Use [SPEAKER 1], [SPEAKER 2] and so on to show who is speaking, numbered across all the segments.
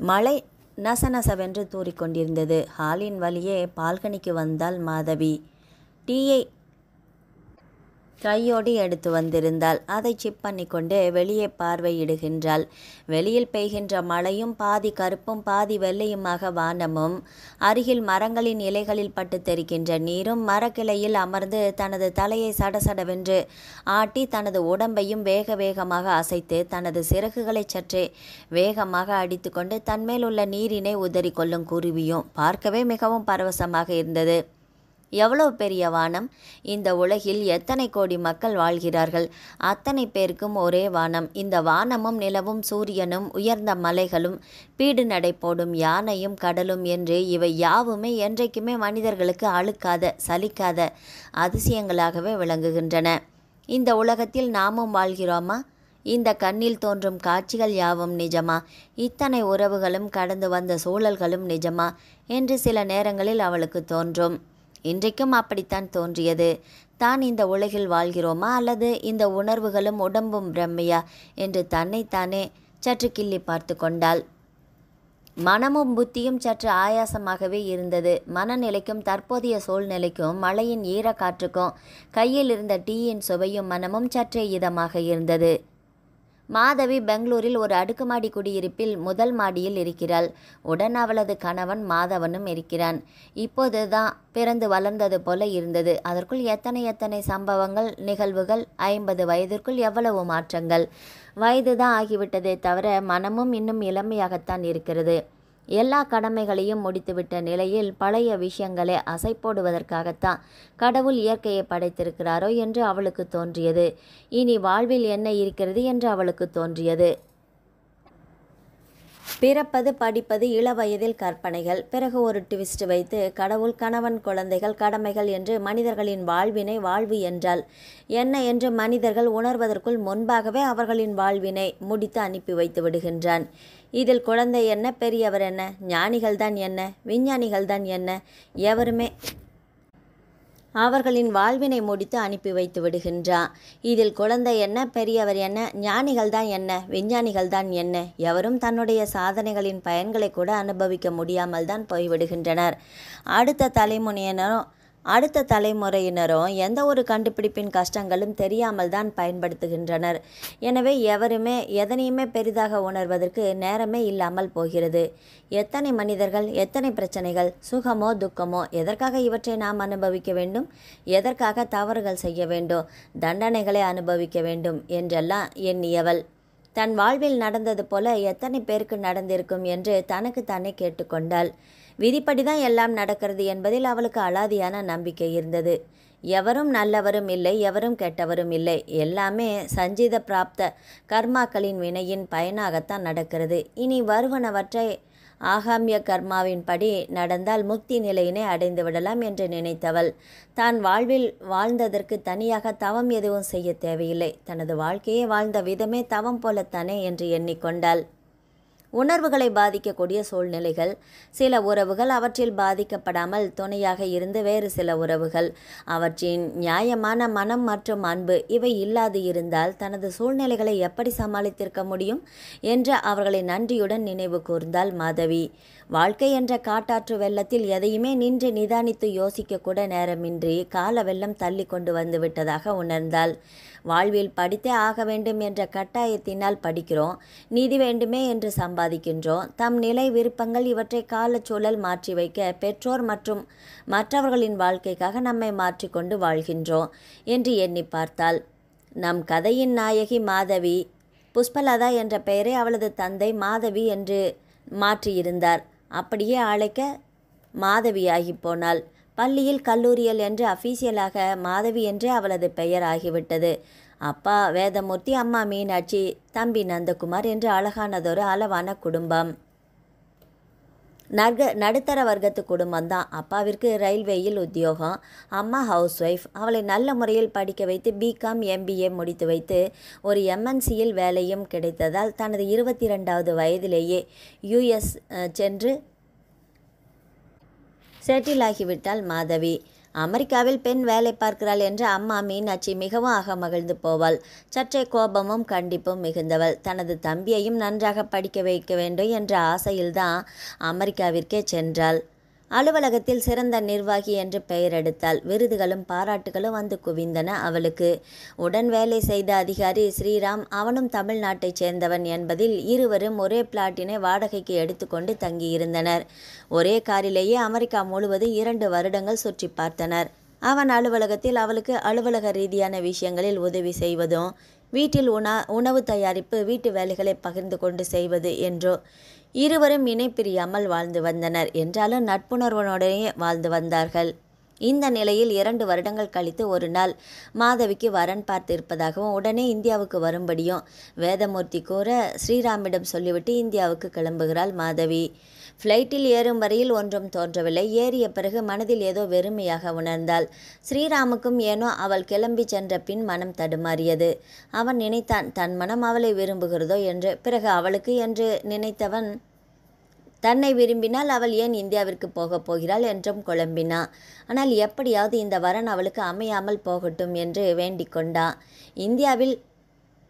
[SPEAKER 1] மழை நசநசவென்று தூறிக்கொண்டிருந்தது. ஹாலின் வழியே பால்கனிக்கு வந்தாள் மாதவி. டீயை கையோடு எடுத்து வந்திருந்தாள். அதை சிப் பண்ணி கொண்டு வெளியே பார்வையிடுகின்றாள். வெளியில் பெய்கின்ற மழையும் பாதி கருப்பும் பாதி வெள்ளையுமாக வானமும், அருகில் மரங்களின் இலைகளில் பட்டு தெரிக்கின்ற நீரும், மரக்கிளையில் அமர்ந்து தனது தலையை சடசடவென்று ஆட்டி தனது உடம்பையும் வேக வேகமாக அசைத்து தனது சிறகுகளை சற்றே வேகமாக அடித்து கொண்டு தன்மேல் உள்ள நீரினை உதறி கொள்ளும் குருவியும் பார்க்கவே மிகவும் பரவசமாக இருந்தது. எவ்வளவு பெரிய வானம்! இந்த உலகில் எத்தனை கோடி மக்கள் வாழ்கிறார்கள். அத்தனை பேருக்கும் ஒரே வானம். இந்த வானமும் நிலவும் சூரியனும் உயர்ந்த மலைகளும் பீடு நடை போடும் யானையும் கடலும் என்று இவை யாவுமே என்றைக்குமே மனிதர்களுக்கு அழுக்காத சலிக்காத அதிசயங்களாகவே விளங்குகின்றன. இந்த உலகத்தில் நாமும் வாழ்கிறோமா? இந்த கண்ணில் தோன்றும் காட்சிகள் யாவும் நிஜமா? இத்தனை உறவுகளும் கடந்து வந்த சூழல்களும் நிஜமா என்று சில நேரங்களில் அவளுக்கு தோன்றும். இன்றைக்கும் அப்படித்தான் தோன்றியது. தான் இந்த உலகில் வாழ்கிறோமா அல்லது இந்த உணர்வுகளும் உடம்பும் பிரம்மையா என்று தன்னைத்தானே சற்று கிள்ளி பார்த்து கொண்டாள். மனமும் புத்தியும் சற்று ஆயாசமாகவே இருந்தது. மனநிலைக்கும் தற்போதைய சூழ்நிலைக்கும் மழையின் ஈரக்காற்றுக்கும் கையில் இருந்த டீயின் சுவையும் மனமும் சற்றே இதமாக இருந்தது. மாதவி பெங்களூரில் ஒரு அடுக்குமாடி குடியிருப்பில் முதல் மாடியில் இருக்கிறாள். உடன் அவளது கணவன் மாதவனும் இருக்கிறான். இப்போதுதான் பிறந்து வளர்ந்தது போல இருந்தது. அதற்குள் எத்தனை எத்தனை சம்பவங்கள், நிகழ்வுகள்! 50 வயதிற்குள் எவ்வளவு மாற்றங்கள்! வயதுதான் ஆகிவிட்டதே தவிர மனமும் இன்னும் இளமையாகத்தான் இருக்கிறது. எல்லா கடமைகளையும் முடித்துவிட்ட நிலையில் பழைய விஷயங்களை அசை போடுவதற்காகத்தான் கடவுள் இயற்கையை படைத்திருக்கிறாரோ என்று அவளுக்கு தோன்றியது. இனி வாழ்வில் என்ன இருக்கிறது என்று அவளுக்கு தோன்றியது. பிறப்பது, படிப்பது, இளவயதில் கற்பனைகள், பிறகு ஒரு ட்விஸ்ட் வைத்து கடவுள், கணவன், குழந்தைகள், கடமைகள் என்று மனிதர்களின் வாழ்வினை வாழ்வு என்றால் என்ன என்று மனிதர்கள் உணர்வதற்குள் முன்பாகவே அவர்களின் வாழ்வினை முடித்து அனுப்பி வைத்து விடுகின்றான். இதில் குழந்தை என்ன, பெரியவர் என்ன, ஞானிகள்தான் என்ன, விஞ்ஞானிகள்தான் என்ன, எவருமே அவர்களின் வாழ்வினை முடித்து அனுப்பி வைத்து விடுகின்றான். இதில் குழந்தை என்ன, பெரியவர் என்ன, ஞானிகள் தான் என்ன, விஞ்ஞானிகள் தான் என்ன, எவரும் தன்னுடைய சாதனைகளின் பயன்களை கூட அனுபவிக்க முடியாமல் தான் போய்விடுகின்றனர். அடுத்த தலைமுறையினரும் எந்த ஒரு கண்டுபிடிப்பின் கஷ்டங்களும் தெரியாமல் தான் பயன்படுத்துகின்றனர். எனவே எவருமே எதனையுமே பெரிதாக உணர்வதற்கு நேரமே இல்லாமல் போகிறது. எத்தனை மனிதர்கள், எத்தனை பிரச்சனைகள், சுகமோ துக்கமோ, எதற்காக இவற்றை நாம் அனுபவிக்க வேண்டும்? எதற்காக தவறுகள் செய்ய வேண்டும், தண்டனைகளை அனுபவிக்க வேண்டும் என்றெல்லாம் எண்ணியவள் தன் வாழ்வில் நடந்தது போல எத்தனை பேருக்கு நடந்திருக்கும் என்று தனக்கு தானே கேட்டுக்கொண்டாள். விதிப்படிதான் எல்லாம் நடக்கிறது என்பதில் அவளுக்கு அலாதியான நம்பிக்கை இருந்தது. எவரும் நல்லவரும் இல்லை, எவரும் கெட்டவரும் இல்லை. எல்லாமே சஞ்சித பிராப்த கர்மாக்களின் வினையின் பயனாகத்தான் நடக்கிறது. இனி வருவனவற்றை ஆகாமிய கர்மாவின் படி நடந்தால் முக்தி நிலையினை அடைந்து விடலாம் என்று நினைத்தவள் தான் வாழ்வில் வாழ்ந்ததற்கு தனியாக தவம் எதுவும் செய்ய தேவையில்லை. தனது வாழ்க்கையை வாழ்ந்த விதமே தவம் போலத்தானே என்று எண்ணிக்கொண்டாள். உணர்வுகளை பாதிக்கக்கூடிய சூழ்நிலைகள், சில உறவுகள், அவற்றில் பாதிக்கப்படாமல் துணையாக இருந்து வேறு சில உறவுகள், அவற்றின் நியாயமான மனம் மற்றும் அன்பு இவை இல்லாது இருந்தால் தனது சூழ்நிலைகளை எப்படி சமாளித்திருக்க முடியும் என்று அவர்களை நன்றியுடன் நினைவு கூர்ந்தாள் மாதவி. வாழ்க்கை என்ற காட்டாற்று வெள்ளத்தில் எதையுமே நின்று நிதானித்து யோசிக்க கூட நேரமின்றி கால வெள்ளம் தள்ளி கொண்டு வந்து விட்டதாக உணர்ந்தாள். வாழ்வில் படித்தே ஆக வேண்டும் என்ற கட்டாயத்தினால் படிக்கிறோம், நிதி வேண்டுமே என்று சம்பாதிக்கின்றோம், தம் நிலை விருப்பங்கள் இவற்றை காலச்சூழல் மாற்றி வைக்க பெற்றோர் மற்றும் மற்றவர்களின் வாழ்க்கைக்காக நம்மை மாற்றிக்கொண்டு வாழ்கின்றோம் என்று எண்ணி பார்த்தாள். நம் கதையின் நாயகி மாதவி. புஷ்பலதா என்ற பெயரை அவளது தந்தை மாதவி என்று மாற்றியிருந்தார். அப்படியே அழைக்க மாதவியாகி போனாள். பள்ளியில், கல்லூரியில் என்று அஃபீஷியலாக மாதவி என்றே அவளது பெயர் ஆகிவிட்டது. அப்பா வேதமூர்த்தி, அம்மா மீனாட்சி, தம்பி நந்தகுமார் என்று அழகானதொரு அளவான குடும்பம். நடுத்தர வர்க்கத்து குடும்பம்தான். அப்பாவிற்கு ரயில்வேயில் உத்தியோகம், அம்மா ஹவுஸ் ஒய்ஃப். அவளை நல்ல முறையில் படிக்க வைத்து பிகாம் MBA முடித்து வைத்து ஒரு MNCயில் வேலையும் கிடைத்ததால் தனது 22வது வயதிலேயே US சென்று செட்டில் ஆகிவிட்டாள் மாதவி. அமெரிக்காவில் பெண் வேலை பார்க்கிறாள் என்ற அம்மா மீனாட்சி மிகவும் அகமகிழ்ந்து போவாள். சற்றே கோபமும் கண்டிப்பும் மிகுந்தவள். தனது தம்பியையும் நன்றாக படிக்க வைக்க வேண்டும் என்ற ஆசையில்தான் அமெரிக்காவிற்கே சென்றாள். அலுவலகத்தில் சிறந்த நிர்வாகி என்று பெயர் எடுத்தாள். விருதுகளும் பாராட்டுகளும் வந்து குவிந்தன அவளுக்கு. உடன் வேலை செய்த அதிகாரி ஸ்ரீராம் அவனும் தமிழ்நாட்டைச் சேர்ந்தவன் என்பதில் இருவரும் ஒரே பிளாட்டினை வாடகைக்கு எடுத்துக்கொண்டு தங்கியிருந்தனர். ஒரே காரிலேயே அமெரிக்கா முழுவதும் 2 வருடங்கள் சுற்றி பார்த்தனர். அவன் அலுவலகத்தில் அவளுக்கு அலுவலக ரீதியான விஷயங்களில் உதவி செய்வதும், வீட்டில் உணவு தயாரிப்பு, வீட்டு வேலைகளை பகிர்ந்து கொண்டு செய்வது என்றோ இருவரும் இணை பிரியாமல் வாழ்ந்து வந்தனர். என்றாலும் நட்புணர்வுடனே வாழ்ந்து வந்தார்கள். இந்த நிலையில் 2 வருடங்கள் கழித்து ஒரு நாள் மாதவிக்கு வரன் பார்த்திருப்பதாகவும் உடனே இந்தியாவுக்கு வரும்படியும் வேதமூர்த்தி கூற ஸ்ரீராமிடம் சொல்லிவிட்டு இந்தியாவுக்கு கிளம்புகிறாள் மாதவி. ஃப்ளைட்டில் ஏறும் வரையில் ஒன்றும் தோன்றவில்லை. ஏறிய பிறகு மனதில் ஏதோ வெறுமையாக உணர்ந்தாள். ஸ்ரீராமுக்கும் ஏனோ அவள் கிளம்பி சென்ற பின் மனம் தடுமாறியது. அவன் நினைத்தான் தன் மனம் அவளை விரும்புகிறதோ என்று. பிறகு அவளுக்கு என்று நினைத்தவன் தன்னை விரும்பினால் அவள் ஏன் இந்தியாவிற்கு போகப் போகிறாள் என்றும் குழம்பினான். ஆனால் எப்படியாவது இந்த வரன் அவளுக்கு அமையாமல் போகட்டும் என்று வேண்டிக் கொண்டான். இந்தியாவில்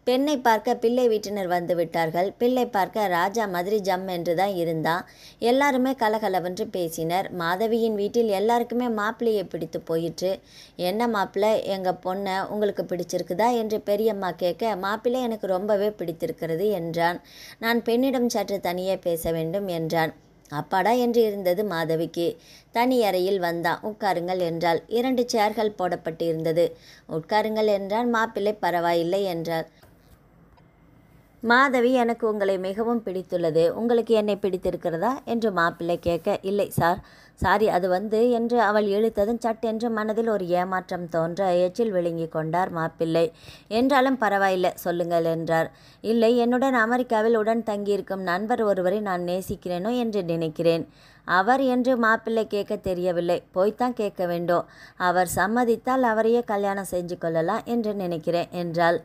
[SPEAKER 1] பெண்ணை பார்க்க பிள்ளை வீட்டினர் வந்து விட்டார்கள். பிள்ளை பார்க்க ராஜா மாதிரி ஜம் என்று தான் இருந்தான். எல்லாருமே கலகலவென்று பேசினர். மாதவியின் வீட்டில் எல்லாருக்குமே மாப்பிள்ளையை பிடித்து போயிற்று. என்ன மாப்பிள்ளை, எங்கள் பொண்ணை உங்களுக்கு பிடிச்சிருக்குதா என்று பெரியம்மா கேட்க, மாப்பிள்ளை எனக்கு ரொம்பவே பிடித்திருக்கிறது என்றான். நான் பெண்ணிடம் சற்று தனியே பேச வேண்டும் என்றான். அப்பாடா என்று இருந்தது மாதவிக்கு. தனி அறையில் வந்தான். உட்காருங்கள் என்றாள். 2 சேர்கள் போடப்பட்டு இருந்தது. உட்காருங்கள் என்றான். மாப்பிள்ளை பரவாயில்லை என்றார். மாதவி, எனக்கு உங்களை மிகவும் பிடித்துள்ளது. உங்களுக்கு என்னை பிடித்திருக்கிறதா என்று மாப்பிள்ளை கேட்க, இல்லை சாரி அது என்று அவள் இழுத்ததும் சட்டென்று மனதில் ஒரு ஏமாற்றம் தோன்ற எச்சில் விழுங்கி கொண்டார் மாப்பிள்ளை. என்றாலும் பரவாயில்லை சொல்லுங்கள் என்றார். இல்லை, என்னுடன் அமெரிக்காவில் உடன் தங்கியிருக்கும் நண்பர் ஒருவரை நான் நேசிக்கிறேனோ என்று நினைக்கிறேன். அவர் என்று மாப்பிள்ளை கேட்க தெரியவில்லை. போய்த்தான் கேட்க வேண்டும். அவர் சம்மதித்தால் அவரையே கல்யாணம் செஞ்சு கொள்ளலாம் என்று நினைக்கிறேன் என்றாள்.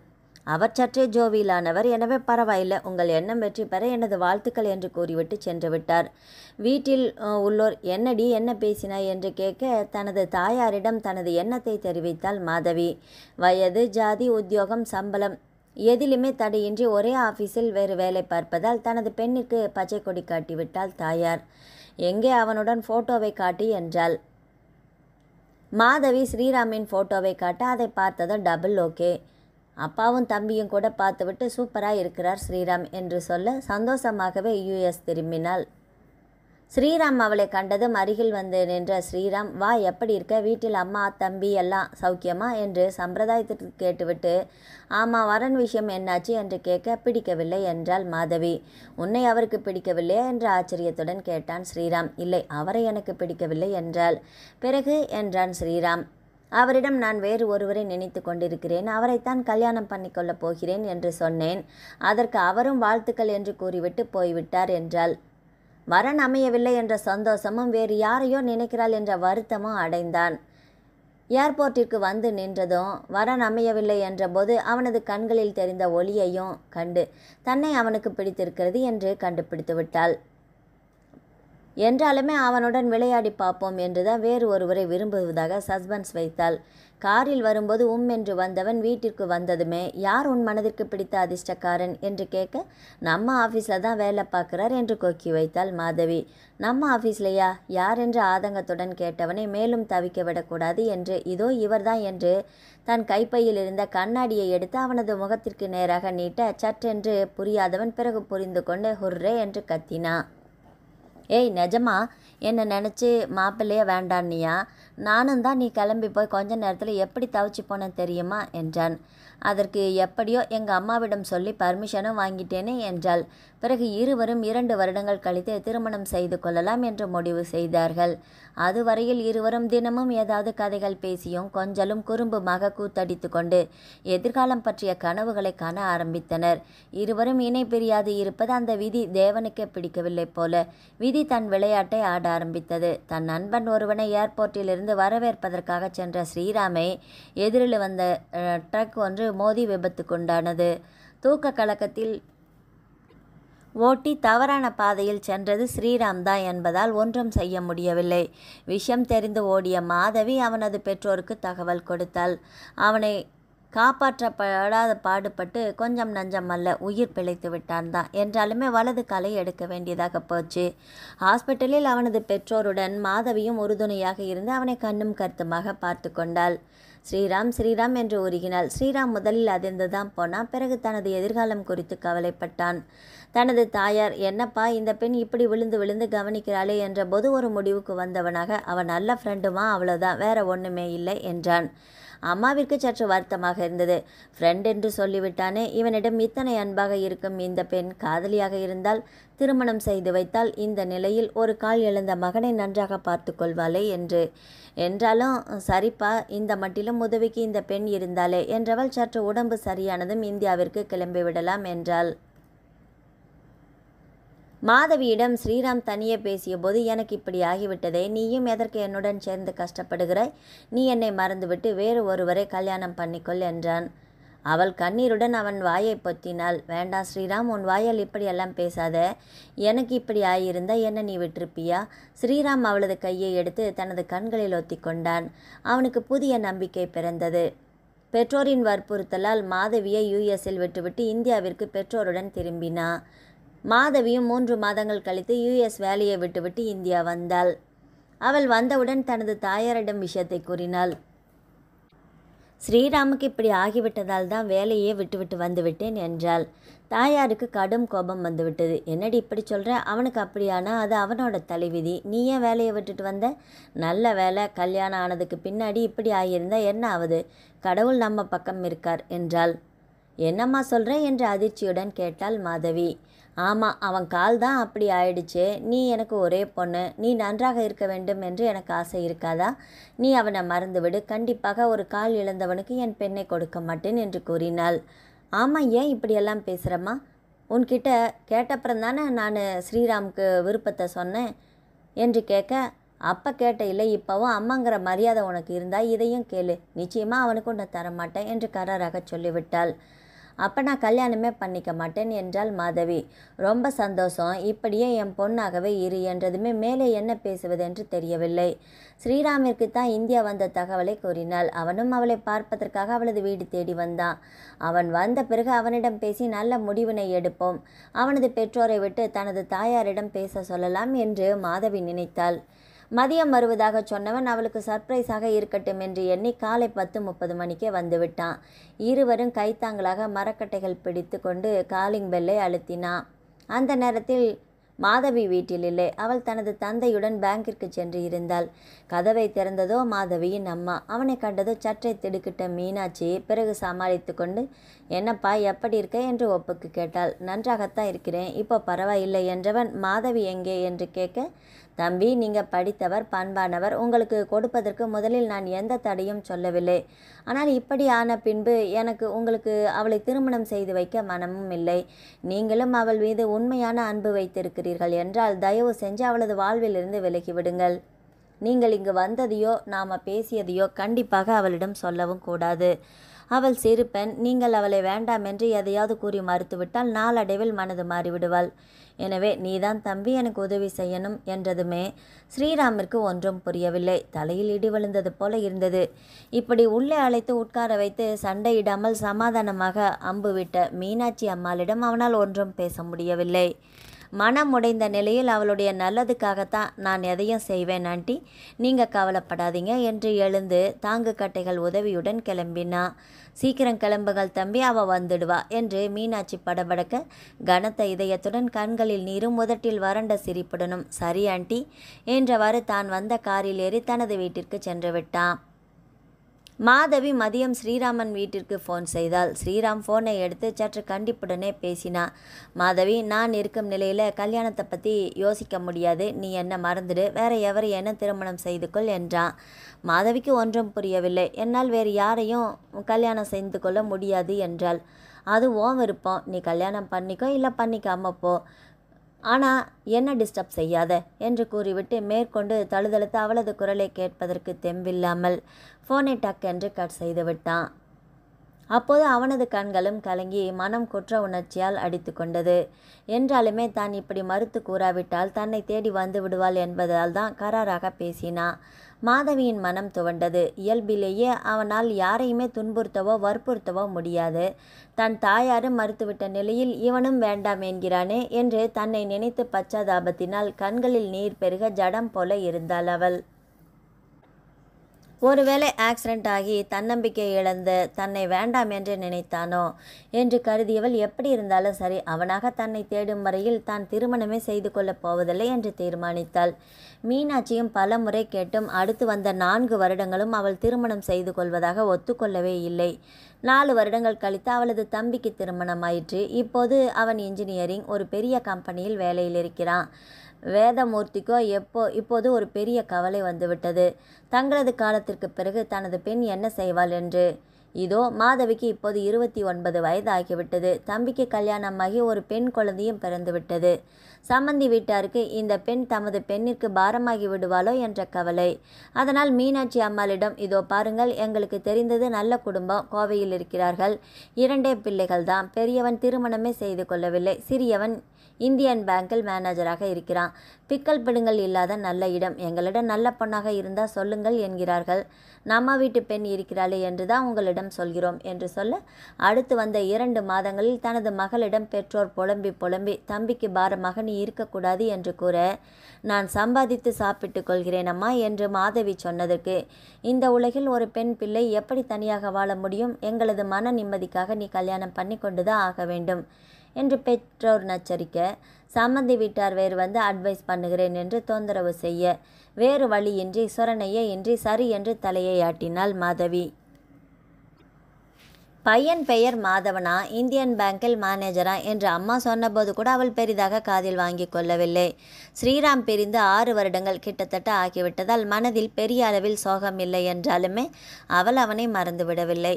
[SPEAKER 1] அவர் சற்றே ஜோவியலானவர். எனவே பரவாயில்லை, உங்கள் எண்ணம் வெற்றி பெற எனது வாழ்த்துக்கள் என்று கூறிவிட்டு சென்று விட்டார். வீட்டில் உள்ளோர் என்னடி என்ன பேசினாய் என்று கேட்க தனது தாயாரிடம் தனது எண்ணத்தை தெரிவித்தாள் மாதவி. வயது, ஜாதி, உத்தியோகம், சம்பளம் எதிலுமே தடையின்றி ஒரே ஆஃபீஸில் வேறு வேலை பார்ப்பதால் தனது பெண்ணிற்கு பச்சை கொடி காட்டிவிட்டாள் தாயார். எங்கே அவனுடன் ஃபோட்டோவை காட்டி என்றாள். மாதவி ஸ்ரீராமின் ஃபோட்டோவை காட்ட அதை பார்த்ததும் டபுள் ஓகே. அப்பாவும் தம்பியும் கூட பார்த்துவிட்டு சூப்பராக இருக்கிறார் ஸ்ரீராம் என்று சொல்ல சந்தோஷமாகவே US திரும்பினாள். ஸ்ரீராம் அவளை கண்டதும் அருகில் வந்து நின்ற ஸ்ரீராம், வா, எப்படி இருக்க, வீட்டில் அம்மா தம்பி எல்லாம் சௌக்கியமா என்று சம்பிரதாயத்திற்கு கேட்டுவிட்டு, ஆமாம், வரன் விஷயம் என்னாச்சு என்று கேட்க, பிடிக்கவில்லை என்றாள் மாதவி. உன்னை அவருக்கு பிடிக்கவில்லையா என்று ஆச்சரியத்துடன் கேட்டான் ஸ்ரீராம். இல்லை, அவரை எனக்கு பிடிக்கவில்லை என்றாள். பிறகு என்றான் ஸ்ரீராம். அவரிடம் நான் வேறு ஒருவரை நினைத்து கொண்டிருக்கிறேன். அவரைத்தான் கல்யாணம் பண்ணிக்கொள்ளப் போகிறேன் என்று சொன்னேன். அதற்கு அவரும் வாழ்த்துக்கள் என்று கூறிவிட்டு போய்விட்டார் என்றாள். வரன் அமையவில்லை என்ற சந்தோஷமும் வேறு யாரையோ நினைக்கிறாள் என்ற வருத்தமும் அடைந்தான். ஏர்போர்ட்டிற்கு வந்து நின்றதும் வரன் அமையவில்லை என்றபோது அவனது கண்களில் தெரிந்த ஒளியையும் கண்டு தன்னை அவனுக்கு பிடித்திருக்கிறது என்று கண்டுபிடித்து விட்டாள். என்றாலுமே அவனுடன் விளையாடி பார்ப்போம் என்றுதான் வேறு ஒருவரை விரும்புவதாக சஸ்பென்ஸ் வைத்தாள். காரில் வரும்போது என்று வந்தவன் வீட்டிற்கு வந்ததுமே, யார் உன் மனதிற்கு பிடித்த அதிர்ஷ்டக்காரன் என்று கேட்க, நம்ம ஆஃபீஸில் தான் வேலை பார்க்குறார் என்று கொக்கி வைத்தாள் மாதவி. நம்ம ஆஃபீஸ்லையா? யார் என்று ஆதங்கத்துடன் கேட்டவனை மேலும் தவிக்க விடக்கூடாது என்று, இதோ இவர்தான் என்று தன் கைப்பையில் இருந்த கண்ணாடியை எடுத்து அவனது முகத்திற்கு நேராக நீட்ட சற்றென்று புரியாதவன் பிறகு புரிந்து கொண்டு ஹுர்ரே என்று கத்தினான். ஏய், நிஜமா என்னை நினச்சி மாப்பிள்ளையே வேண்டான்னியா? நானும் தான் நீ கிளம்பி போய் கொஞ்ச நேரத்தில் எப்படி தவிச்சு போனேன் தெரியுமா என்றான். அதற்கு எப்படியோ எங்கள் அம்மாவிடம் சொல்லி பர்மிஷனும் வாங்கிட்டேனே என்றாள். பிறகு இருவரும் 2 வருடங்கள் கழித்து திருமணம் செய்து கொள்ளலாம் என்று முடிவு செய்தார்கள். அதுவரையில் இருவரும் தினமும் ஏதாவது கதைகள் பேசியும் கொஞ்சலும் குறும்புமாக கூத்தடித்து கொண்டு எதிர்காலம் பற்றிய கனவுகளை காண ஆரம்பித்தனர். இருவரும் இணை பிரியாது இருப்பது அந்த விதி தேவனுக்கே பிடிக்கவில்லை போல. விதி தன் விளையாட்டை ஆட ஆரம்பித்தது. தன் நண்பன் ஒருவனை ஏர்போர்ட்டிலிருந்து வரவேற்பதற்காக சென்ற ஸ்ரீராமை எதிரில் வந்த ட்ரக் ஒன்று மோதி விபத்துக்குண்டானது. தூக்க கலக்கத்தில் ஓட்டி தவறான பாதையில் சென்றது ஸ்ரீராம் தான் என்பதால் ஒன்றும் செய்ய முடியவில்லை. விஷயம் தெரிந்து ஓடிய மாதவி அவனது பெற்றோருக்கு தகவல் கொடுத்தாள். அவனை காப்பாற்றப்படாத பாடுபட்டு கொஞ்சம் நஞ்சம் அல்ல உயிர் பிழைத்து விட்டான் தான். என்றாலுமே வலது காலை எடுக்க வேண்டியதாக போச்சு. ஹாஸ்பிட்டலில் அவனது பெற்றோருடன் மாதவியும் உறுதுணையாக இருந்து அவனை கண்ணும் கருத்துமாக பார்த்து கொண்டாள். ஸ்ரீராம் ஸ்ரீராம் என்று உருகினாள். ஸ்ரீராம் முதலில் அதிர்ந்துதான் போனான். பிறகு தனது எதிர்காலம் குறித்து கவலைப்பட்டான். தனது தாயார், என்னப்பா இந்த பெண் இப்படி விழுந்து விழுந்து கவனிக்கிறாளே என்ற போது ஒரு முடிவுக்கு வந்தவனாக, அவன் நல்ல ஃப்ரெண்டுமா, அவ்வளோதான், வேற ஒன்றுமே இல்லை என்றான். அம்மாவிற்கு சற்று வருத்தமாக இருந்தது. ஃப்ரெண்ட் என்று சொல்லிவிட்டானே, இவனிடம் இத்தனை அன்பாக இருக்கும் இந்த பெண் காதலியாக இருந்தால் திருமணம் செய்து வைத்தால் இந்த நிலையில் ஒரு கால் இழந்த மகனை நன்றாக பார்த்து கொள்வாளே என்று. என்றாலும் சரிப்பா, இந்த மட்டிலும் உதவிக்கு இந்த பெண் இருந்தாளே என்றவள் சற்று உடம்பு சரியானதும் இந்தியாவிற்கு கிளம்பிவிடலாம் என்றாள். மாதவியிடம் ஸ்ரீராம் தனியே பேசியபோது, எனக்கு இப்படி ஆகிவிட்டதே, நீயும் எதற்கு என்னுடன் சேர்ந்து கஷ்டப்படுகிறாய்? நீ என்னை மறந்துவிட்டு வேறு ஒருவரை கல்யாணம் பண்ணிக்கொள் என்றான். அவள் கண்ணீருடன் அவன் வாயை பொத்தினாள். வேண்டாம் ஸ்ரீராம், உன் வாயால் இப்படியெல்லாம் பேசாத. எனக்கு இப்படி ஆகியிருந்தா என்ன நீ விட்டிருப்பியா? ஸ்ரீராம் அவளது கையை எடுத்து தனது கண்களில் ஒத்தி கொண்டான். அவனுக்கு புதிய நம்பிக்கை பிறந்தது. பெற்றோரின் வற்புறுத்தலால் மாதவியை யுஎஸில் விட்டுவிட்டு இந்தியாவிற்கு பெற்றோருடன் திரும்பினா. மாதவியும் 3 மாதங்கள் கழித்து யுஎஸ் வேலையை விட்டுவிட்டு இந்தியா வந்தாள். அவள் வந்தவுடன் தனது தாயாரிடம் விஷயத்தை கூறினாள். ஸ்ரீராமுக்கு இப்படி ஆகிவிட்டதால் தான் வேலையே விட்டுவிட்டு வந்துவிட்டேன் என்றாள். தாயாருக்கு கடும் கோபம் வந்துவிட்டது. என்னடி இப்படி சொல்கிற? அவனுக்கு அப்படியானா அது அவனோட தலைவிதி. நீ ஏன் வேலையை விட்டுட்டு வந்த? நல்ல வேலை, கல்யாணம் ஆனதுக்கு பின்னாடி இப்படி ஆகியிருந்தா என்ன ஆகுது? கடவுள் நம்ம பக்கம் இருக்கார் என்றாள். என்னம்மா சொல்கிற என்று அதிர்ச்சியுடன் கேட்டாள் மாதவி. ஆமாம், அவன் கால் தான் அப்படி ஆயிடுச்சு. நீ எனக்கு ஒரே பொண்ணு, நீ நன்றாக இருக்க வேண்டும் என்று எனக்கு ஆசை இருக்காதா? நீ அவனை மறந்துவிடு. கண்டிப்பாக ஒரு கால் இழந்தவனுக்கு என் பெண்ணை கொடுக்க மாட்டேன் என்று கூறினாள். ஆமாம், ஏன் இப்படியெல்லாம் பேசுகிறம்மா? உன்கிட்ட கேட்டப்புறம் தானே நான் ஸ்ரீராமுக்கு விருப்பத்தை சொன்னேன் என்று கேட்க, அப்போ கேட்ட இல்லை, இப்போவும் அம்மாங்கிற மரியாதை உனக்கு இருந்தால் இதையும் கேளு. நிச்சயமாக அவனுக்கு உன்னை தரமாட்டேன் என்று கராராக சொல்லிவிட்டாள். அப்போ நான் கல்யாணமே பண்ணிக்க மாட்டேன் என்றாள் மாதவி. ரொம்ப சந்தோஷம், இப்படியே என் பொண்ணாகவே இரு என்றதுமே மேலே என்ன பேசுவது என்று தெரியவில்லை. ஸ்ரீராமிற்கு தான் இந்தியா வந்த தகவலை கூறினாள். அவனும் அவளை பார்ப்பதற்காக அவளது வீடு தேடி வந்தான். அவன் வந்த பிறகு அவனிடம் பேசி நல்ல முடிவினை எடுப்போம். அவனது பெற்றோரை விட்டு தனது தாயாரிடம் பேச சொல்லலாம் என்று மாதவி நினைத்தாள். மதியம் வருவதாக சொன்னவன் அவளுக்கு சர்ப்ரைஸாக இருக்கட்டும் என்று எண்ணி காலை 10:30 மணிக்கே வந்துவிட்டான். இருவரும் கைத்தாங்களாக மரக்கட்டைகள் பிடித்து கொண்டு காலிங் பெல்லை அழுத்தினான். அந்த நேரத்தில் மாதவி வீட்டில் இல்லை. அவள் தனது தந்தையுடன் பேங்கிற்கு சென்று இருந்தாள். கதவை திறந்ததோ மாதவியின் அம்மா. அவனை கண்டதோ சற்றே திடுக்கிட்ட மீனாட்சி பிறகு சமாளித்து கொண்டு, என்னப்பா எப்படி இருக்க என்று ஒப்புக்கு கேட்டாள். நன்றாகத்தான் இருக்கிறேன், இப்போ பரவாயில்லை என்றவன், மாதவி எங்கே என்று கேட்க, தம்பி, நீங்கள் படித்தவர், பண்பானவர், உங்களுக்கு கொடுப்பதற்கு முதலில் நான் எந்த தடையும் சொல்லவில்லை. ஆனால் இப்படி ஆன பின்பு எனக்கு உங்களுக்கு அவளை திருமணம் செய்து வைக்க மனமும் இல்லை. நீங்களும் அவள் மீது உண்மையான அன்பு வைத்திருக்கிறீர்கள் என்றால் தயவு செஞ்சு அவளது வாழ்விலிருந்து விலகிவிடுங்கள். நீங்கள் இங்கு வந்ததையோ நாம் பேசியதையோ கண்டிப்பாக அவளிடம் சொல்லவும் கூடாது. அவள் சிறு பெண். நீங்கள் அவளை வேண்டாம் என்று எதையாவது கூறி மறுத்துவிட்டால் நாளடைவில் மனது மாறிவிடுவாள். எனவே நீதான் தம்பி எனக்கு உதவி செய்யணும் என்றதுமே ஸ்ரீராமிற்கு ஒன்றும் புரியவில்லை. தலையில் இடி விழுந்தது போல இருந்தது. இப்படி உள்ளே அழைத்து உட்கார வைத்து சண்டையிடாமல் சமாதானமாக அம்பு விட்ட மீனாட்சி அம்மாளிடம் அவனால் ஒன்றும் பேச முடியவில்லை. மனம் உடைந்த நிலையில் அவளுடைய நல்லதுக்காகத்தான் நான் எதையும் செய்வேன் ஆண்டி, நீங்கள் கவலைப்படாதீங்க என்று எழுந்து தாங்கு கட்டைகள் உதவியுடன் கிளம்பினா. சீக்கிரம் கிளம்புகள் தம்பி, அவள் வந்துடுவா என்று மீனாட்சி படபடக்க கனத்த இதயத்துடன் கண்களில் நீரும் உதட்டில் வறண்ட சிரிப்புடனும் சரி ஆண்டி என்றவாறு தான் வந்த காரில் ஏறி தனது வீட்டிற்கு சென்று விட்டான். மாதவி மதியம் ஸ்ரீராமன் வீட்டிற்கு ஃபோன் செய்தாள். ஸ்ரீராம் ஃபோனை எடுத்து சற்று கண்டிப்புடனே பேசினான். மாதவி, நான் இருக்கும் நிலையில் கல்யாணத்தை பற்றி யோசிக்க முடியாது. நீ என்ன மறந்துடு, வேற எவரையேன்னு திருமணம் செய்து கொள் என்றான். மாதவிக்கு ஒன்றும் புரியவில்லை. என்னால் வேறு யாரையும் கல்யாணம் செய்து கொள்ள முடியாது என்றாள். அது உன் விருப்பம், நீ கல்யாணம் பண்ணிக்கோ இல்லை பண்ணிக்காம போ, ஆனால் என்ன டிஸ்டர்ப் செய்யாத என்று கூறிவிட்டு மேற்கொண்டு தழுதழுத்து அவளது குரலை கேட்பதற்கு தெம்பில்லாமல் ஃபோனை டக்கென்று கட் செய்து விட்டான். அப்போது அவனது கண்களும் கலங்கி மனம் குற்ற உணர்ச்சியால் அடித்து கொண்டது. என்றாலுமே தான் இப்படி மறுத்து கூறாவிட்டால் தன்னை தேடி வந்து விடுவாள் என்பதால் தான் கராராக பேசினா. மாதவியின் மனம் துவண்டது. இயல்பிலேயே அவனால் யாரையுமே துன்புறுத்தவோ வற்புறுத்தவோ முடியாது. தன் தாயாரும் மறுத்துவிட்ட நிலையில் இவனும் வேண்டாம் என்கிறானே என்று தன்னை நினைத்து பச்சாதாபத்தினால் கண்களில் நீர் பெருக ஜடம் போல இருந்தாள் அவள். ஒருவேளை ஆக்சிடென்ட் ஆகி தன்னம்பிக்கை இழந்த தன்னை வேண்டாம் என்று நினைத்தானோ என்று கருதியவள் எப்படி இருந்தாலும் சரி, அவனாக தன்னை தேடும் வரையில் தான் திருமணமே செய்து கொள்ளப் போவதில்லை என்று தீர்மானித்தாள். மீனாட்சியும் பல முறை கேட்டும் அடுத்து வந்த 4 வருடங்களும் அவள் திருமணம் செய்து கொள்வதாக ஒத்துக்கொள்ளவே இல்லை. 4 வருடங்கள் கழித்து அவளது தம்பிக்கு திருமணமாயிற்று. இப்போது அவன் இன்ஜினியரிங் ஒரு பெரிய கம்பெனியில் வேலையில் இருக்கிறான். வேதமூர்த்திக்கோ இப்போது ஒரு பெரிய கவலை வந்துவிட்டது. தங்களது காலத்திற்கு பிறகு தனது பெண் என்ன செய்வாள் என்று. இதோ மாதவிக்கு இப்போது 29 வயது ஆகிவிட்டது. தம்பிக்கு கல்யாணமாகி ஒரு பெண் குழந்தையும் பிறந்துவிட்டது. சம்மந்தி வீட்டாருக்கு இந்த பெண் தமது பெண்ணிற்கு பாரமாகி விடுவாளோ என்ற கவலை. அதனால் மீனாட்சி அம்மாளிடம், இதோ பாருங்கள், எங்களுக்கு தெரிந்தது நல்ல குடும்பம், கோவையில் இருக்கிறார்கள், 2 பிள்ளைகள் தான். பெரியவன் திருமணமே செய்து கொள்ளவில்லை, சிறியவன் இந்தியன் பேங்கில் மேனேஜராக இருக்கிறான். பிக்கல் பிடுங்கல் இல்லாத நல்ல இடம், எங்களிடம் நல்ல பொண்ணாக இருந்தால் சொல்லுங்கள் என்கிறார்கள். நம்ம வீட்டு பெண் இருக்கிறாளே என்று தான் உங்களிடம் சொல்கிறோம் என்று சொல்ல, அடுத்து வந்த 2 மாதங்களில் தனது மகளிடம் பெற்றோர் புலம்பி தம்பிக்கு பாரமாக நீ இருக்கக்கூடாது என்று கூற, நான் சம்பாதித்து சாப்பிட்டு கொள்கிறேன் அம்மா என்று மாதவி சொன்னதற்கு, இந்த உலகில் ஒரு பெண் பிள்ளை எப்படி தனியாக வாழ முடியும்? எங்களது மன நிம்மதிக்காக நீ கல்யாணம் பண்ணி கொண்டுதான் ஆக வேண்டும் என்று பெற்றோர் நச்சரிக்க, சம்மந்தி வீட்டார் வேறு வந்து அட்வைஸ் பண்ணுகிறேன் என்று தொந்தரவு செய்ய, வேறு வழியின்றி சொரணையே இன்றி சரி என்று தலையை ஆட்டினாள் மாதவி. பையன் பெயர் மாதவனா, இந்தியன் பேங்கில் மேனேஜரா என்று அம்மா சொன்னபோது கூட அவள் பெரிதாக காதில் வாங்கி கொள்ளவில்லை. ஸ்ரீராம் பிரிந்து 6 வருடங்கள் கிட்டத்தட்ட ஆகிவிட்டதால் மனதில் பெரிய அளவில் சோகம் இல்லை என்றாலுமே அவள் அவனை மறந்துவிடவில்லை.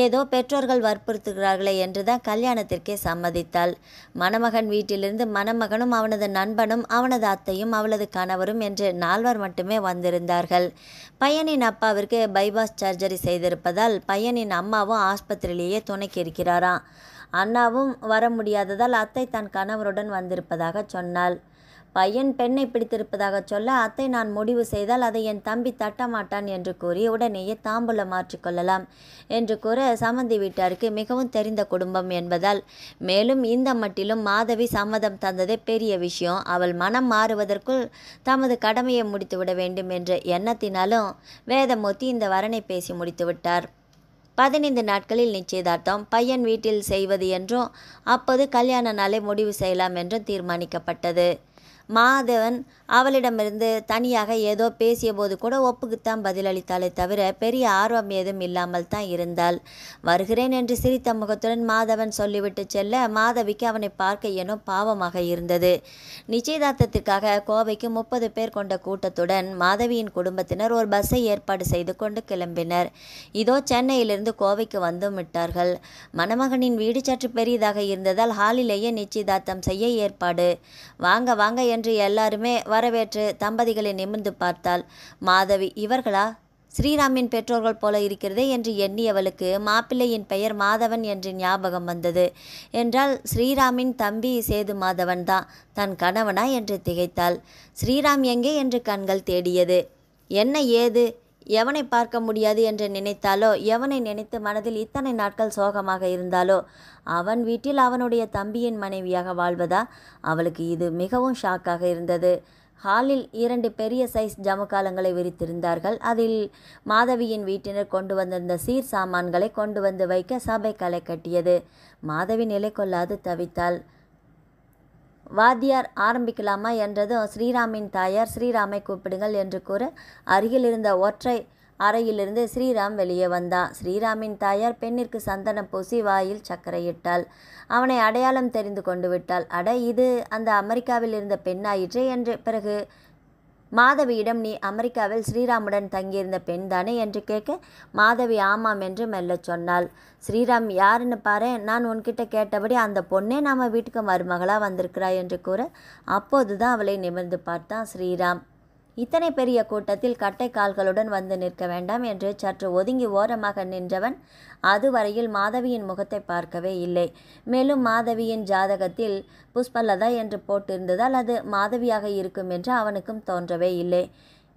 [SPEAKER 1] ஏதோ பெற்றோர்கள் வற்புறுத்துகிறார்களே என்றுதான் கல்யாணத்திற்கே சம்மதித்தாள். மணமகன் வீட்டிலிருந்து மணமகனும் அவனது நண்பனும் அவனது அத்தையும் அவளது கணவரும் என்று 4 மட்டுமே வந்திருந்தார்கள். பையனின் அப்பாவிற்கு பைபாஸ் சர்ஜரி செய்திருப்பதால் பையனின் அம்மாவும் ஆஸ்பத்திரியிலேயே துணைக்கு இருக்கிறாராம். அண்ணாவும் வர முடியாததால் அத்தை தன் கணவருடன் வந்திருப்பதாக சொன்னாள். பையன் பெண்ணை பிடித்திருப்பதாக சொல்ல, அத்தை நான் முடிவு செய்தால் அதை என் தம்பி தட்டமாட்டான் என்று கூறி உடனேயே தாம்பூலம் மாற்றிக்கொள்ளலாம் என்று கூற, சம்மந்தி வீட்டாருக்கு மிகவும் தெரிந்த குடும்பம் என்பதால் மேலும் இந்த மட்டிலும் மாதவி சம்மதம் தந்ததே பெரிய விஷயம். அவள் மனம் மாறுவதற்குள் தமது கடமையை முடித்துவிட வேண்டும் என்ற எண்ணத்தினாலும் வேதமூர்த்தி இந்த வரனை பேசி முடித்துவிட்டார். 15 நாட்களில் நிச்சயதார்த்தம், பையன் வீட்டில் செய்வது என்றும் அப்போது கல்யாண நாளை முடிவு செய்யலாம் என்றும் தீர்மானிக்கப்பட்டது. மாதவன் அவளிடமிருந்து தனியாக ஏதோ பேசிய போது கூட ஒப்புக்குத்தான் பதிலளித்தாளே தவிர பெரிய ஆர்வம் ஏதும் இல்லாமல் தான் இருந்தாள். வருகிறேன் என்று சிரித்த முகத்துடன் மாதவன் சொல்லிவிட்டு செல்ல, மாதவிக்கு அவனை பார்க்க ஏனோ பாவமாக இருந்தது. நிச்சயதார்த்தத்திற்காக கோவைக்கு 30 பேர் கொண்ட கூட்டத்துடன் மாதவியின் குடும்பத்தினர் ஒரு பஸ்ஸை ஏற்பாடு செய்து கொண்டு கிளம்பினர். இதோ சென்னையிலிருந்து கோவைக்கு வந்தும் விட்டார்கள். மணமகனின் வீடு சற்று பெரியதாக இருந்ததால் ஹாலிலேயே நிச்சயதார்த்தம் செய்ய ஏற்பாடு. வாங்க வாங்க என்று எல்லாருமே வரவேற்று தம்பதிகளை நிமிர்ந்து பார்த்தாள். மாதவி, இவர்களா? ஸ்ரீராமின் பெற்றோர்கள் போல இருக்கிறதே என்று எண்ணியவளுக்கு மாப்பிள்ளையின் பெயர் மாதவன் என்று ஞாபகம் வந்தது. என்றால் ஸ்ரீராமின் தம்பி சேது மாதவன் தான் தன் கணவனா என்று திகைத்தாள். ஸ்ரீராம் எங்கே என்று கண்கள் தேடியது. என்ன ஏது எவனை பார்க்க முடியாது என்று நினைத்தாலோ, எவனை நினைத்து மனதில் இத்தனை நாட்கள் சோகமாக இருந்தாலோ, அவன் வீட்டில் அவனுடைய தம்பியின் மனைவியாக வாழ்வதா? அவளுக்கு இது மிகவும் ஷாக்காக இருந்தது. ஹாலில் 2 பெரிய சைஸ் ஜமுக்காலங்களை விரித்திருந்தார்கள். அதில் மாதவியின் வீட்டினர் கொண்டு வந்திருந்த சீர் சாமான்களை கொண்டு வந்து வைக்க சபை களை கட்டியது. மாதவி நிலை கொள்ளாது தவித்தாள். வாத்தியார் ஆரம்பிக்கலாமா என்றதும் ஸ்ரீராமின் தாயார் ஸ்ரீராமை கூப்பிடுங்கள் என்று கூற, அருகில் இருந்த ஒற்றை அறையிலிருந்து ஸ்ரீராம் வெளியே வந்தான். ஸ்ரீராமின் தாயார் பெண்ணிற்கு சந்தனம் பூசி வாயில் சர்க்கரையிட்டாள். அவனை அடையாளம் தெரிந்து கொண்டு விட்டாள். அட, இது அந்த அமெரிக்காவில் இருந்த பெண்ணாயிற்றே என்று. பிறகு மாதவியிடம், நீ அமெரிக்காவில் ஸ்ரீராமுடன் தங்கியிருந்த பெண் தானே என்று கேட்க, மாதவி ஆமாம் என்று மெல்லச் சொன்னாள். ஸ்ரீராம் யாருன்னு பாரு, நான் உன்கிட்ட கேட்டபடி அந்த பொண்ணே நம்ம வீட்டுக்கு மருமகளாக வந்திருக்கிறாய் என்று கூற, அப்போதுதான் அவளை நிமிர்ந்து பார்த்தான் ஸ்ரீராம். இத்தனை பெரிய கூட்டத்தில் கட்டை கால்களுடன் வந்து நிற்க வேண்டாம் என்று சற்று ஒதுங்கி ஓரமாக நின்றவன் அதுவரையில் மாதவியின் முகத்தை பார்க்கவே இல்லை. மேலும் மாதவியின் ஜாதகத்தில் புஷ்பலதா என்று போட்டிருந்ததால் அது மாதவியாக இருக்கும் என்று அவனுக்கும் தோன்றவே இல்லை.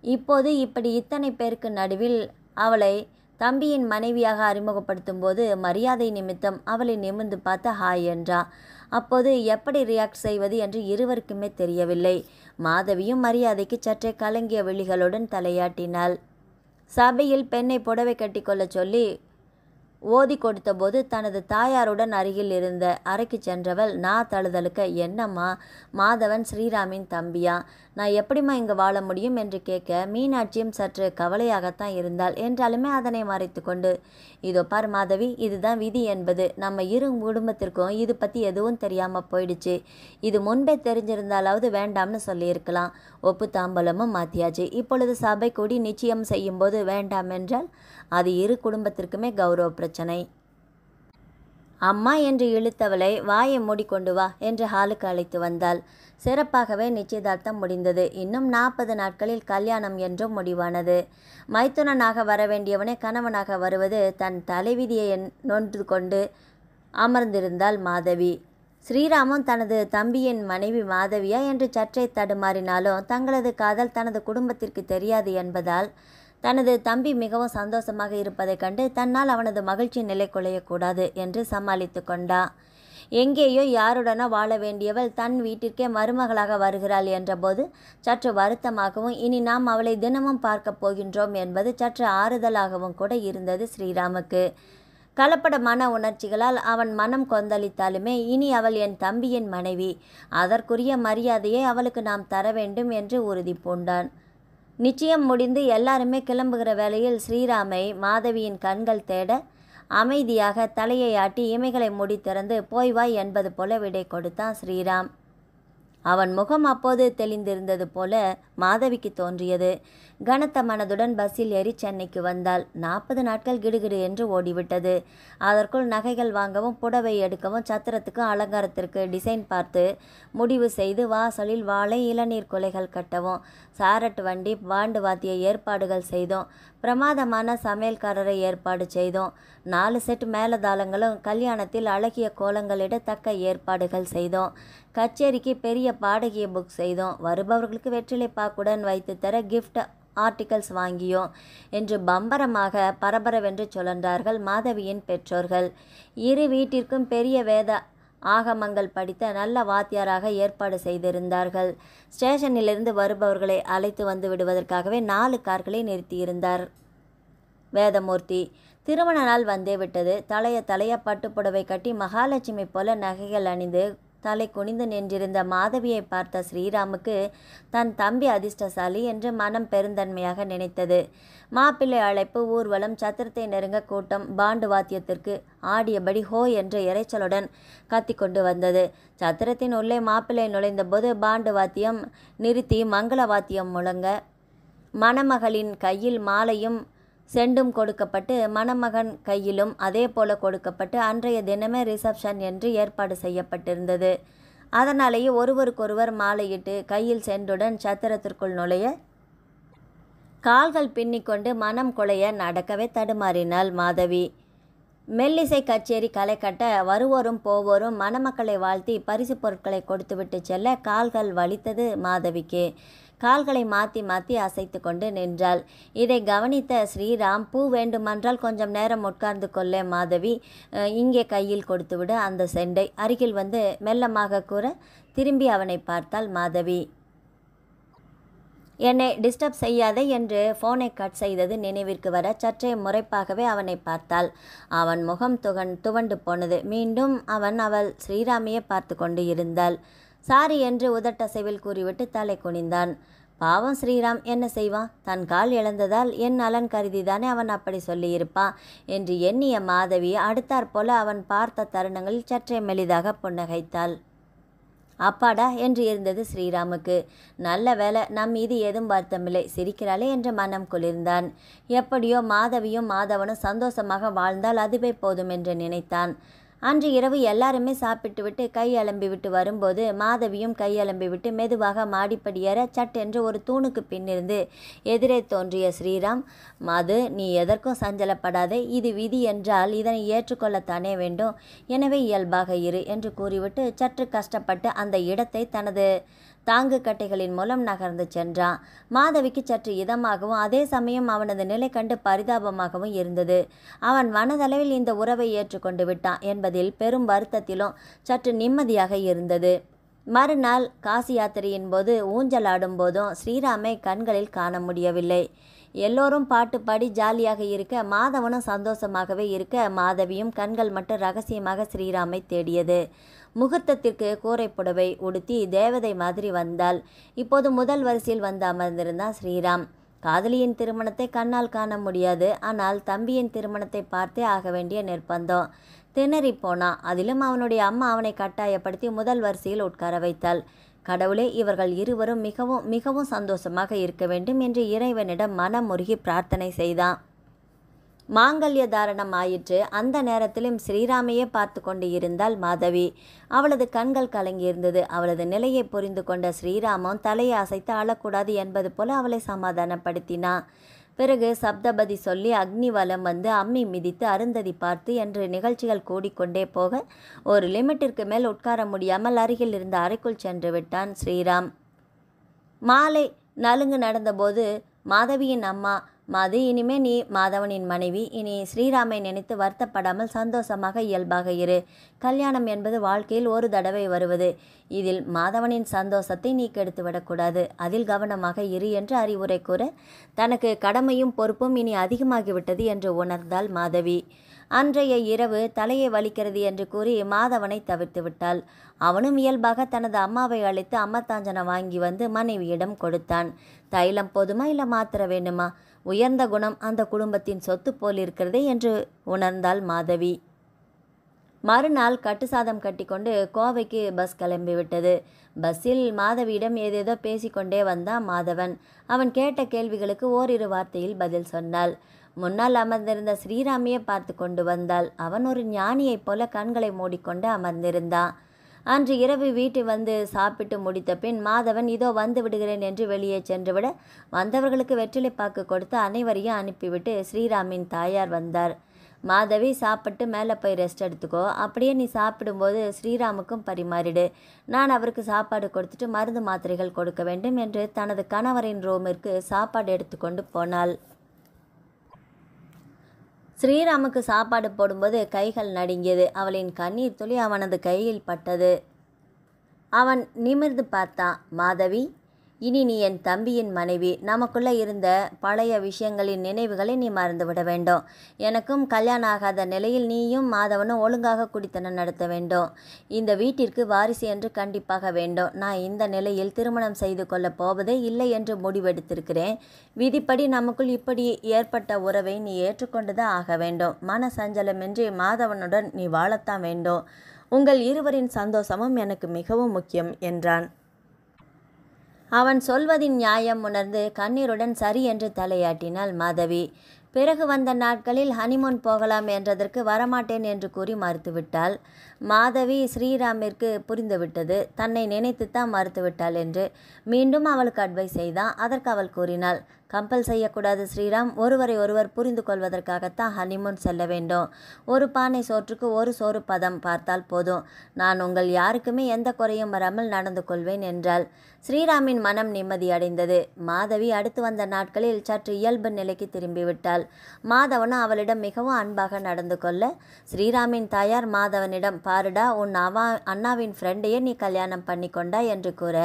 [SPEAKER 1] இப்போது இப்படி இத்தனை பேருக்கு நடுவில் அவளை தம்பியின் மனைவியாக அறிமுகப்படுத்தும் போது மரியாதை நிமித்தம் அவளை நிமிர்ந்து பார்த்து ஹாய் என்றா. அப்போது எப்படி ரியாக்ட் செய்வது என்று இருவருக்குமே தெரியவில்லை. மாதவியும் மரியாதைக்கு சற்றே கலங்கிய விழிகளுடன் தலையாட்டினாள். சபையில் பெண்ணை புடவை கட்டிக்கொள்ள சொல்லி ஓதி கொடுத்தபோது தனது தாயாருடன் அருகில் இருந்த அறைக்கு சென்றவள் நான் தழுதழுக்க, என்னம்மா, மாதவன் ஸ்ரீராமின் தம்பியா, நான் எப்படிம்மா இங்கு வாழ முடியும் என்று கேட்க மீனாட்சியும் சற்று கவலையாகத்தான் இருந்தாள். என்றாலுமே அதனை மறைத்து கொண்டு, இதோ பார் மாதவி, இதுதான் விதி என்பது. நம்ம இரு குடும்பத்திற்கும் இது பற்றி எதுவும் தெரியாமல் போயிடுச்சு. இது முன்பே தெரிஞ்சிருந்தாலாவது வேண்டாம்னு சொல்லியிருக்கலாம். ஒப்பு தாம்பலமும் மாத்தியாச்சு. இப்பொழுது சபை கூடி நிச்சயம் செய்யும்போது வேண்டாம் என்றால் அது இரு குடும்பத்திற்குமே கௌரவ பிரச்சனை. அம்மா என்று இழுத்தவளை வாயை மூடிக்கொண்டு வா என்று ஹாலுக்கு அழைத்து வந்தாள். சிறப்பாகவே நிச்சயதார்த்தம் முடிந்தது. இன்னும் 40 நாட்களில் கல்யாணம் என்றும் முடிவானது. மைத்துனனாக வரவேண்டியவனே கணவனாக வருவது தன் தலைவிதியை நொன்று கொண்டு அமர்ந்திருந்தாள் மாதவி. ஸ்ரீராமும் தனது தம்பியின் மனைவி மாதவியா என்று சற்றே தடுமாறினாலும் தங்களது காதல் தனது குடும்பத்திற்கு தெரியாது என்பதால் தனது தம்பி மிகவும் சந்தோஷமாக இருப்பதைக் கண்டு தன்னால் அவனது மகிழ்ச்சி நிலை குலையக்கூடாது என்று சமாளித்து கொண்டா. எங்கேயோ யாருடனோ வாழ வேண்டியவள் தன் வீட்டிற்கே மருமகளாக வருகிறாள் என்றபோது சற்று வருத்தமாகவும் இனி நாம் அவளை தினமும் பார்க்க போகின்றோம் என்பது சற்று ஆறுதலாகவும் கூட இருந்தது ஸ்ரீராமுக்கு. கலப்பட மன உணர்ச்சிகளால் அவன் மனம் கொந்தளித்தாலுமே இனி அவள் என் தம்பியின் மனைவி, அதற்குரிய மரியாதையை அவளுக்கு நாம் தர வேண்டும் என்று உறுதி பூண்டான். நிச்சயம் முடிந்து எல்லாருமே கிளம்புகிற வேளையில் ஸ்ரீராமை மாதவியின் கண்கள் தேட அமைதியாக தலையை ஆட்டி இமைகளை மூடி திறந்து போய் வா என்பது போல விடை கொடுத்தான் ஸ்ரீராம். அவன் முகம் அப்போது தெளிந்திருந்தது போல மாதவிக்கு தோன்றியது. கனத்த மனதுடன் பஸ்ஸில் ஏறி சென்னைக்கு வந்தாள். 40 நாட்கள் கிடுகிடு என்று ஓடிவிட்டது. அதற்குள் நகைகள் வாங்கவும் புடவை எடுக்கவும் சத்திரத்துக்கு அலங்காரத்திற்கு டிசைன் பார்த்து முடிவு செய்து வாசலில் வாழை இளநீர் குலைகள் கட்டவும் சாரட் வண்டி பாண்டு வாத்திய ஏற்பாடுகள் செய்தோம். பிரமாதமான சமையல்காரரை ஏற்பாடு செய்தோம். 4 செட் மேலதாளங்களும் கல்யாணத்தில் அழகிய கோலங்களிட தக்க ஏற்பாடுகள் செய்தோம். கச்சேரிக்கு பெரிய பாடகியை புக் செய்தோம். வருபவர்களுக்கு வெற்றிலை பாக்குடன் வைத்து தர கிஃப்ட் ஆர்டிகல்ஸ் வாங்கியோம் என்று பம்பரமாக பரபரவென்று சுழன்றார்கள் மாதவியின் பெற்றோர்கள். இரு வீட்டிற்கும் பெரிய வேத ஆகமங்கள் படித்த நல்ல வாத்தியாராக ஏற்பாடு செய்திருந்தார்கள். ஸ்டேஷனிலிருந்து வருபவர்களை அழைத்து வந்து விடுவதற்காகவே 4 கார்களை நிறுத்தியிருந்தார் வேதமூர்த்தி. திருமண நாள் வந்தே விட்டது. தலைய பட்டுப்புடவை கட்டி மகாலட்சுமி போல நகைகள் அணிந்து தலை குனிந்து நின்றிருந்த மாதவியை பார்த்த ஸ்ரீராமுக்கு தன் தம்பி அதிர்ஷ்டசாலி என்று மனம் பெருந்தன்மையாக நினைத்தது. மாப்பிள்ளை அழைப்பு, ஊர்வலம், சத்திரத்தை நெருங்க கூட்டம் பாண்டு வாத்தியத்திற்கு ஆடியபடி ஹோ என்ற இறைச்சலுடன் கத்திக்கொண்டு வந்தது. சத்திரத்தின் உள்ளே மாப்பிள்ளை நுழைந்தபோது பாண்டு வாத்தியம் நிறுத்தி மங்கள வாத்தியம் முழங்க மணமகளின் கையில் மாலையும் செண்டும் கொடுக்கப்பட்டு மணமகன் கையிலும் அதே போல கொடுக்கப்பட்டு அன்றைய தினமே ரிசப்ஷன் என்று ஏற்பாடு செய்யப்பட்டிருந்தது. அதனாலேயே ஒருவருக்கொருவர் மாலையிட்டு கையில் சென்றுடன் சத்திரத்திற்குள் நுழைய கால்கள் பின்னிக்கொண்டு மனம் குலைய நடக்கவே தடுமாறினாள் மாதவி. மெல்லிசை கச்சேரி களை கட்ட வருவோரும் போவோரும் மணமக்களை வாழ்த்தி பரிசு பொருட்களை கொடுத்துவிட்டு செல்ல கால்கள் வலித்தது மாதவிக்கு. கால்களை மாற்றி மாற்றி அசைத்து கொண்டு நின்றாள். இதை கவனித்த ஸ்ரீராம், பூ வேண்டுமென்றால் கொஞ்சம் நேரம் உட்கார்ந்து கொள்ள மாதவி, இங்கே கையில் கொடுத்துவிடு அந்த செண்டை அருகில் வந்து மெல்லமாக கூற திரும்பி அவனை பார்த்தாள் மாதவி. என்னை டிஸ்டர்ப் செய்யாதே என்று ஃபோனை கட் செய்தது நினைவிற்கு வர சற்றே முறைப்பாகவே அவனை பார்த்தாள். அவன் முகம் துவண்டு போனது. மீண்டும் அவள் ஸ்ரீராமையே பார்த்து கொண்டு இருந்தாள். சாரி என்று உதட்டசைவில் கூறிவிட்டு தலை குனிந்தான். பாவம் ஸ்ரீராம் என்ன செய்வான்? தன் கால் இழந்ததால் என் நலன் கருதிதானே அவன் அப்படி சொல்லியிருப்பான் என்று எண்ணிய மாதவி அடுத்தாற்போல அவன் பார்த்த தருணங்களில் சற்றே மெலிதாக புன்னகைத்தாள். அப்பாடா என்று இருந்தது ஸ்ரீராமுக்கு. நல்ல வேலை, நம் மீது ஏதும் வருத்தமில்லை, சிரிக்கிறாளே என்று மனம் குளிர்ந்தான். எப்படியோ மாதவியும் மாதவனும் சந்தோஷமாக வாழ்ந்தால் அதுவே போதும் என்று நினைத்தான். அன்று இரவு எல்லாருமே சாப்பிட்டு விட்டு கை அலம்பி விட்டு வரும்போது மாதவியும் கை அலம்பி விட்டு மெதுவாக மாடிப்படி ஏற சட்டென்று ஒரு தூணுக்கு பின்னிருந்து எதிரே தோன்றிய ஸ்ரீராம், மது, நீ எதற்கும் சஞ்சலப்படாதே, இது விதி என்றால் இதனை ஏற்றுக்கொள்ளத்தானே வேண்டும், எனவே இயல்பாக இரு என்று கூறிவிட்டு சற்று கஷ்டப்பட்டு அந்த இடத்தை தனது தாங்கு கட்டைகளின் மூலம் நகர்ந்து சென்றான். மாதவிக்கு சற்று இதமாகவும் அதே சமயம் அவனது நிலை கண்டு பரிதாபமாகவும் இருந்தது. அவன் மனதளவில் இந்த உறவை ஏற்றுக்கொண்டு விட்டான் என்பதில் பெரும் வருத்தத்திலும் சற்று நிம்மதியாக இருந்தது. மறுநாள் காசி யாத்திரையின் போது ஊஞ்சலாடும் போதும் ஸ்ரீராமை கண்களில் காண முடியவில்லை. எல்லோரும் பாட்டு பாடி ஜாலியாக இருக்க, மாதவனும் சந்தோஷமாகவே இருக்க, மாதவியும் கண்கள் மட்டும் ரகசியமாக ஸ்ரீராமை தேடியது. முகூர்த்தத்திற்கு கூரை புடவை உடுத்தி தேவதை மாதிரி வந்தாள். இப்போது முதல் வரிசையில் வந்து அமர்ந்திருந்தான் ஸ்ரீராம். காதலியின் திருமணத்தை கண்ணால் காண முடியாது, ஆனால் தம்பியின் திருமணத்தை பார்த்தே ஆக வேண்டிய நிர்பந்தம். திணறி போனான். அதிலும் அவனுடைய அம்மா அவனை கட்டாயப்படுத்தி முதல் வரிசையில் உட்கார வைத்தாள். கடவுளே, இவர்கள் இருவரும் மிகவும் மிகவும் சந்தோஷமாக இருக்க வேண்டும் என்று இறைவனிடம் மனமுருகி பிரார்த்தனை செய்தான். மாங்கல்ய தாரணம் ஆயிற்று. அந்த நேரத்திலும் ஸ்ரீராமையே பார்த்து கொண்டு இருந்தாள் மாதவி. அவளது கண்கள் கலங்கியிருந்தது. அவளது நிலையை புரிந்து கொண்ட ஸ்ரீராமும் தலையை அசைத்து அழக்கூடாது என்பது போல அவளை சமாதானப்படுத்தினான். பிறகு சப்தபதி சொல்லி அக்னி வலம் வந்து அம்மி மிதித்து அருந்ததி பார்த்து என்று நிகழ்ச்சிகள் கூடிக்கொண்டே போக ஒரு லிமிட்டிற்கு மேல் உட்கார முடியாமல் அருகில் இருந்த அறைக்குள் சென்று விட்டான் ஸ்ரீராம். மாலை நலுங்கு நடந்தபோது மாதவியின் அம்மா, மது, இனிமே நீ மாதவனின் மனைவி, இனி ஸ்ரீராமை நினைத்து வருத்தப்படாமல் சந்தோஷமாக இயல்பாக இரு. கல்யாணம் என்பது வாழ்க்கையில் ஒரு தடவை வருவது. இதில் மாதவனின் சந்தோஷத்தை நீ கெடுத்துவிடக்கூடாது. அதில் கவனமாக இரு என்று அறிவுரை கூற, தனக்கு கடமையும் பொறுப்பும் இனி அதிகமாகிவிட்டது என்று உணர்ந்தாள் மாதவி. அன்றைய இரவு தலையை வலிக்கிறது என்று கூறி மாதவனை தவிர்த்து விட்டாள். அவனும் இயல்பாக தனது அம்மாவை அழைத்து அம்மத்தாஞ்சனம் வாங்கி வந்து மனைவியிடம் கொடுத்தான். தைலம் போதுமா, இல்லை மாத்திர வேண்டுமா? உயர்ந்த குணம் அந்த குடும்பத்தின் சொத்து போல் இருக்கிறதே என்று உணர்ந்தாள் மாதவி. மறுநாள் கட்டுசாதம் கட்டிக்கொண்டு கோவைக்கு பஸ் கிளம்பிவிட்டது. பஸ்ஸில் மாதவியிடம் ஏதேதோ பேசிக்கொண்டே வந்தான் மாதவன். அவன் கேட்ட கேள்விகளுக்கு ஓரிரு வார்த்தையில் பதில் சொன்னாள். முன்னால் அமர்ந்திருந்த ஸ்ரீராமையே பார்த்து கொண்டு வந்தாள். அவன் ஒரு ஞானியைப் போல கண்களை மூடிக்கொண்டு அமர்ந்திருந்தான். அன்று இரவு வீட்டு வந்து சாப்பிட்டு முடித்த பின் மாதவன் இதோ வந்து விடுகிறேன் என்று வெளியே சென்றுவிட, வந்தவர்களுக்கு வெற்றிலைப்பாக்கு கொடுத்து அனைவரையும் அனுப்பிவிட்டு ஸ்ரீராமின் தாயார் வந்தார். மாதவி, சாப்பிட்டு மேலே போய் ரெஸ்ட் எடுத்துக்கோ, அப்படியே நீ சாப்பிடும்போது ஸ்ரீராமுக்கும் பரிமாறிடு, நான் அவருக்கு சாப்பாடு கொடுத்துட்டு மருந்து மாத்திரைகள் கொடுக்க வேண்டும் என்று தனது கணவரின் ரூமிற்கு சாப்பாடு எடுத்துக்கொண்டு போனாள். ஸ்ரீராமுக்கு சாப்பாடு போடும்போது கைகள் நடுங்கியது. அவளின் கண்ணீர் துளி அவனது கையில் பட்டது. அவன் நிமிர்ந்து பார்த்தான். மாதவி, இனி நீ என் தம்பியின் மனைவி. நமக்குள்ளே இருந்த பழைய விஷயங்களின் நினைவுகளை நீ மறந்துவிட வேண்டும். எனக்கும் கல்யாணம் ஆகாத நிலையில் நீயும் மாதவனும் ஒழுங்காக குடித்தனம் நடத்த வேண்டும். இந்த வீட்டிற்கு வாரிசு என்று கண்டிப்பாக வேண்டும். நான் இந்த நிலையில் திருமணம் செய்து கொள்ளப் போவதே இல்லை என்று முடிவெடுத்திருக்கிறேன். விதிப்படி நமக்குள் இப்படி ஏற்பட்ட உறவை நீ ஏற்றுக்கொண்டுதான் ஆக வேண்டும். மன சஞ்சலமின்றி மாதவனுடன் நீ வாழத்தான் வேண்டும். உங்கள் இருவரின் சந்தோஷமும் எனக்கு மிகவும் முக்கியம் என்றான். அவன் சொல்வதின் நியாயம் உணர்ந்து கண்ணீருடன் சரி என்று தலையாட்டினாள் மாதவி. பிறகு வந்த நாட்களில் ஹனிமூன் போகலாம் என்றதற்கு வரமாட்டேன் என்று கூறி மறுத்துவிட்டாள். மாதவி ஸ்ரீராமிற்கு புரிந்துவிட்டது, தன்னை நினைத்துத்தான் மறுத்துவிட்டாள் என்று. மீண்டும் அவளுக்கு அட்வைஸ் செய்தான். அதற்கு அவள் கூறினாள், கம்பல் செய்யக்கூடாது ஸ்ரீராம், ஒருவரை ஒருவர் புரிந்து கொள்வதற்காகத்தான் ஹனிமூன் செல்ல வேண்டும். ஒரு பானை சோற்றுக்கு ஒரு சோறு பதம் பார்த்தால் போதும். நான் உங்கள் யாருக்குமே எந்த குறையும் வராமல் நடந்து கொள்வேன் என்றாள். ஸ்ரீராமின் மனம் நிம்மதியடைந்தது. மாதவி அடுத்து வந்த நாட்களில் சற்று இயல்பு நிலைக்கு திரும்பிவிட்டாள். மாதவனும் அவளிடம் மிகவும் அன்பாக நடந்து கொள்ள, ஸ்ரீராமின் தாயார் மாதவனிடம், பாருடா, உன் அண்ணாவின் ஃப்ரெண்டையே நீ கல்யாணம் பண்ணி கொண்டா என்று கூற,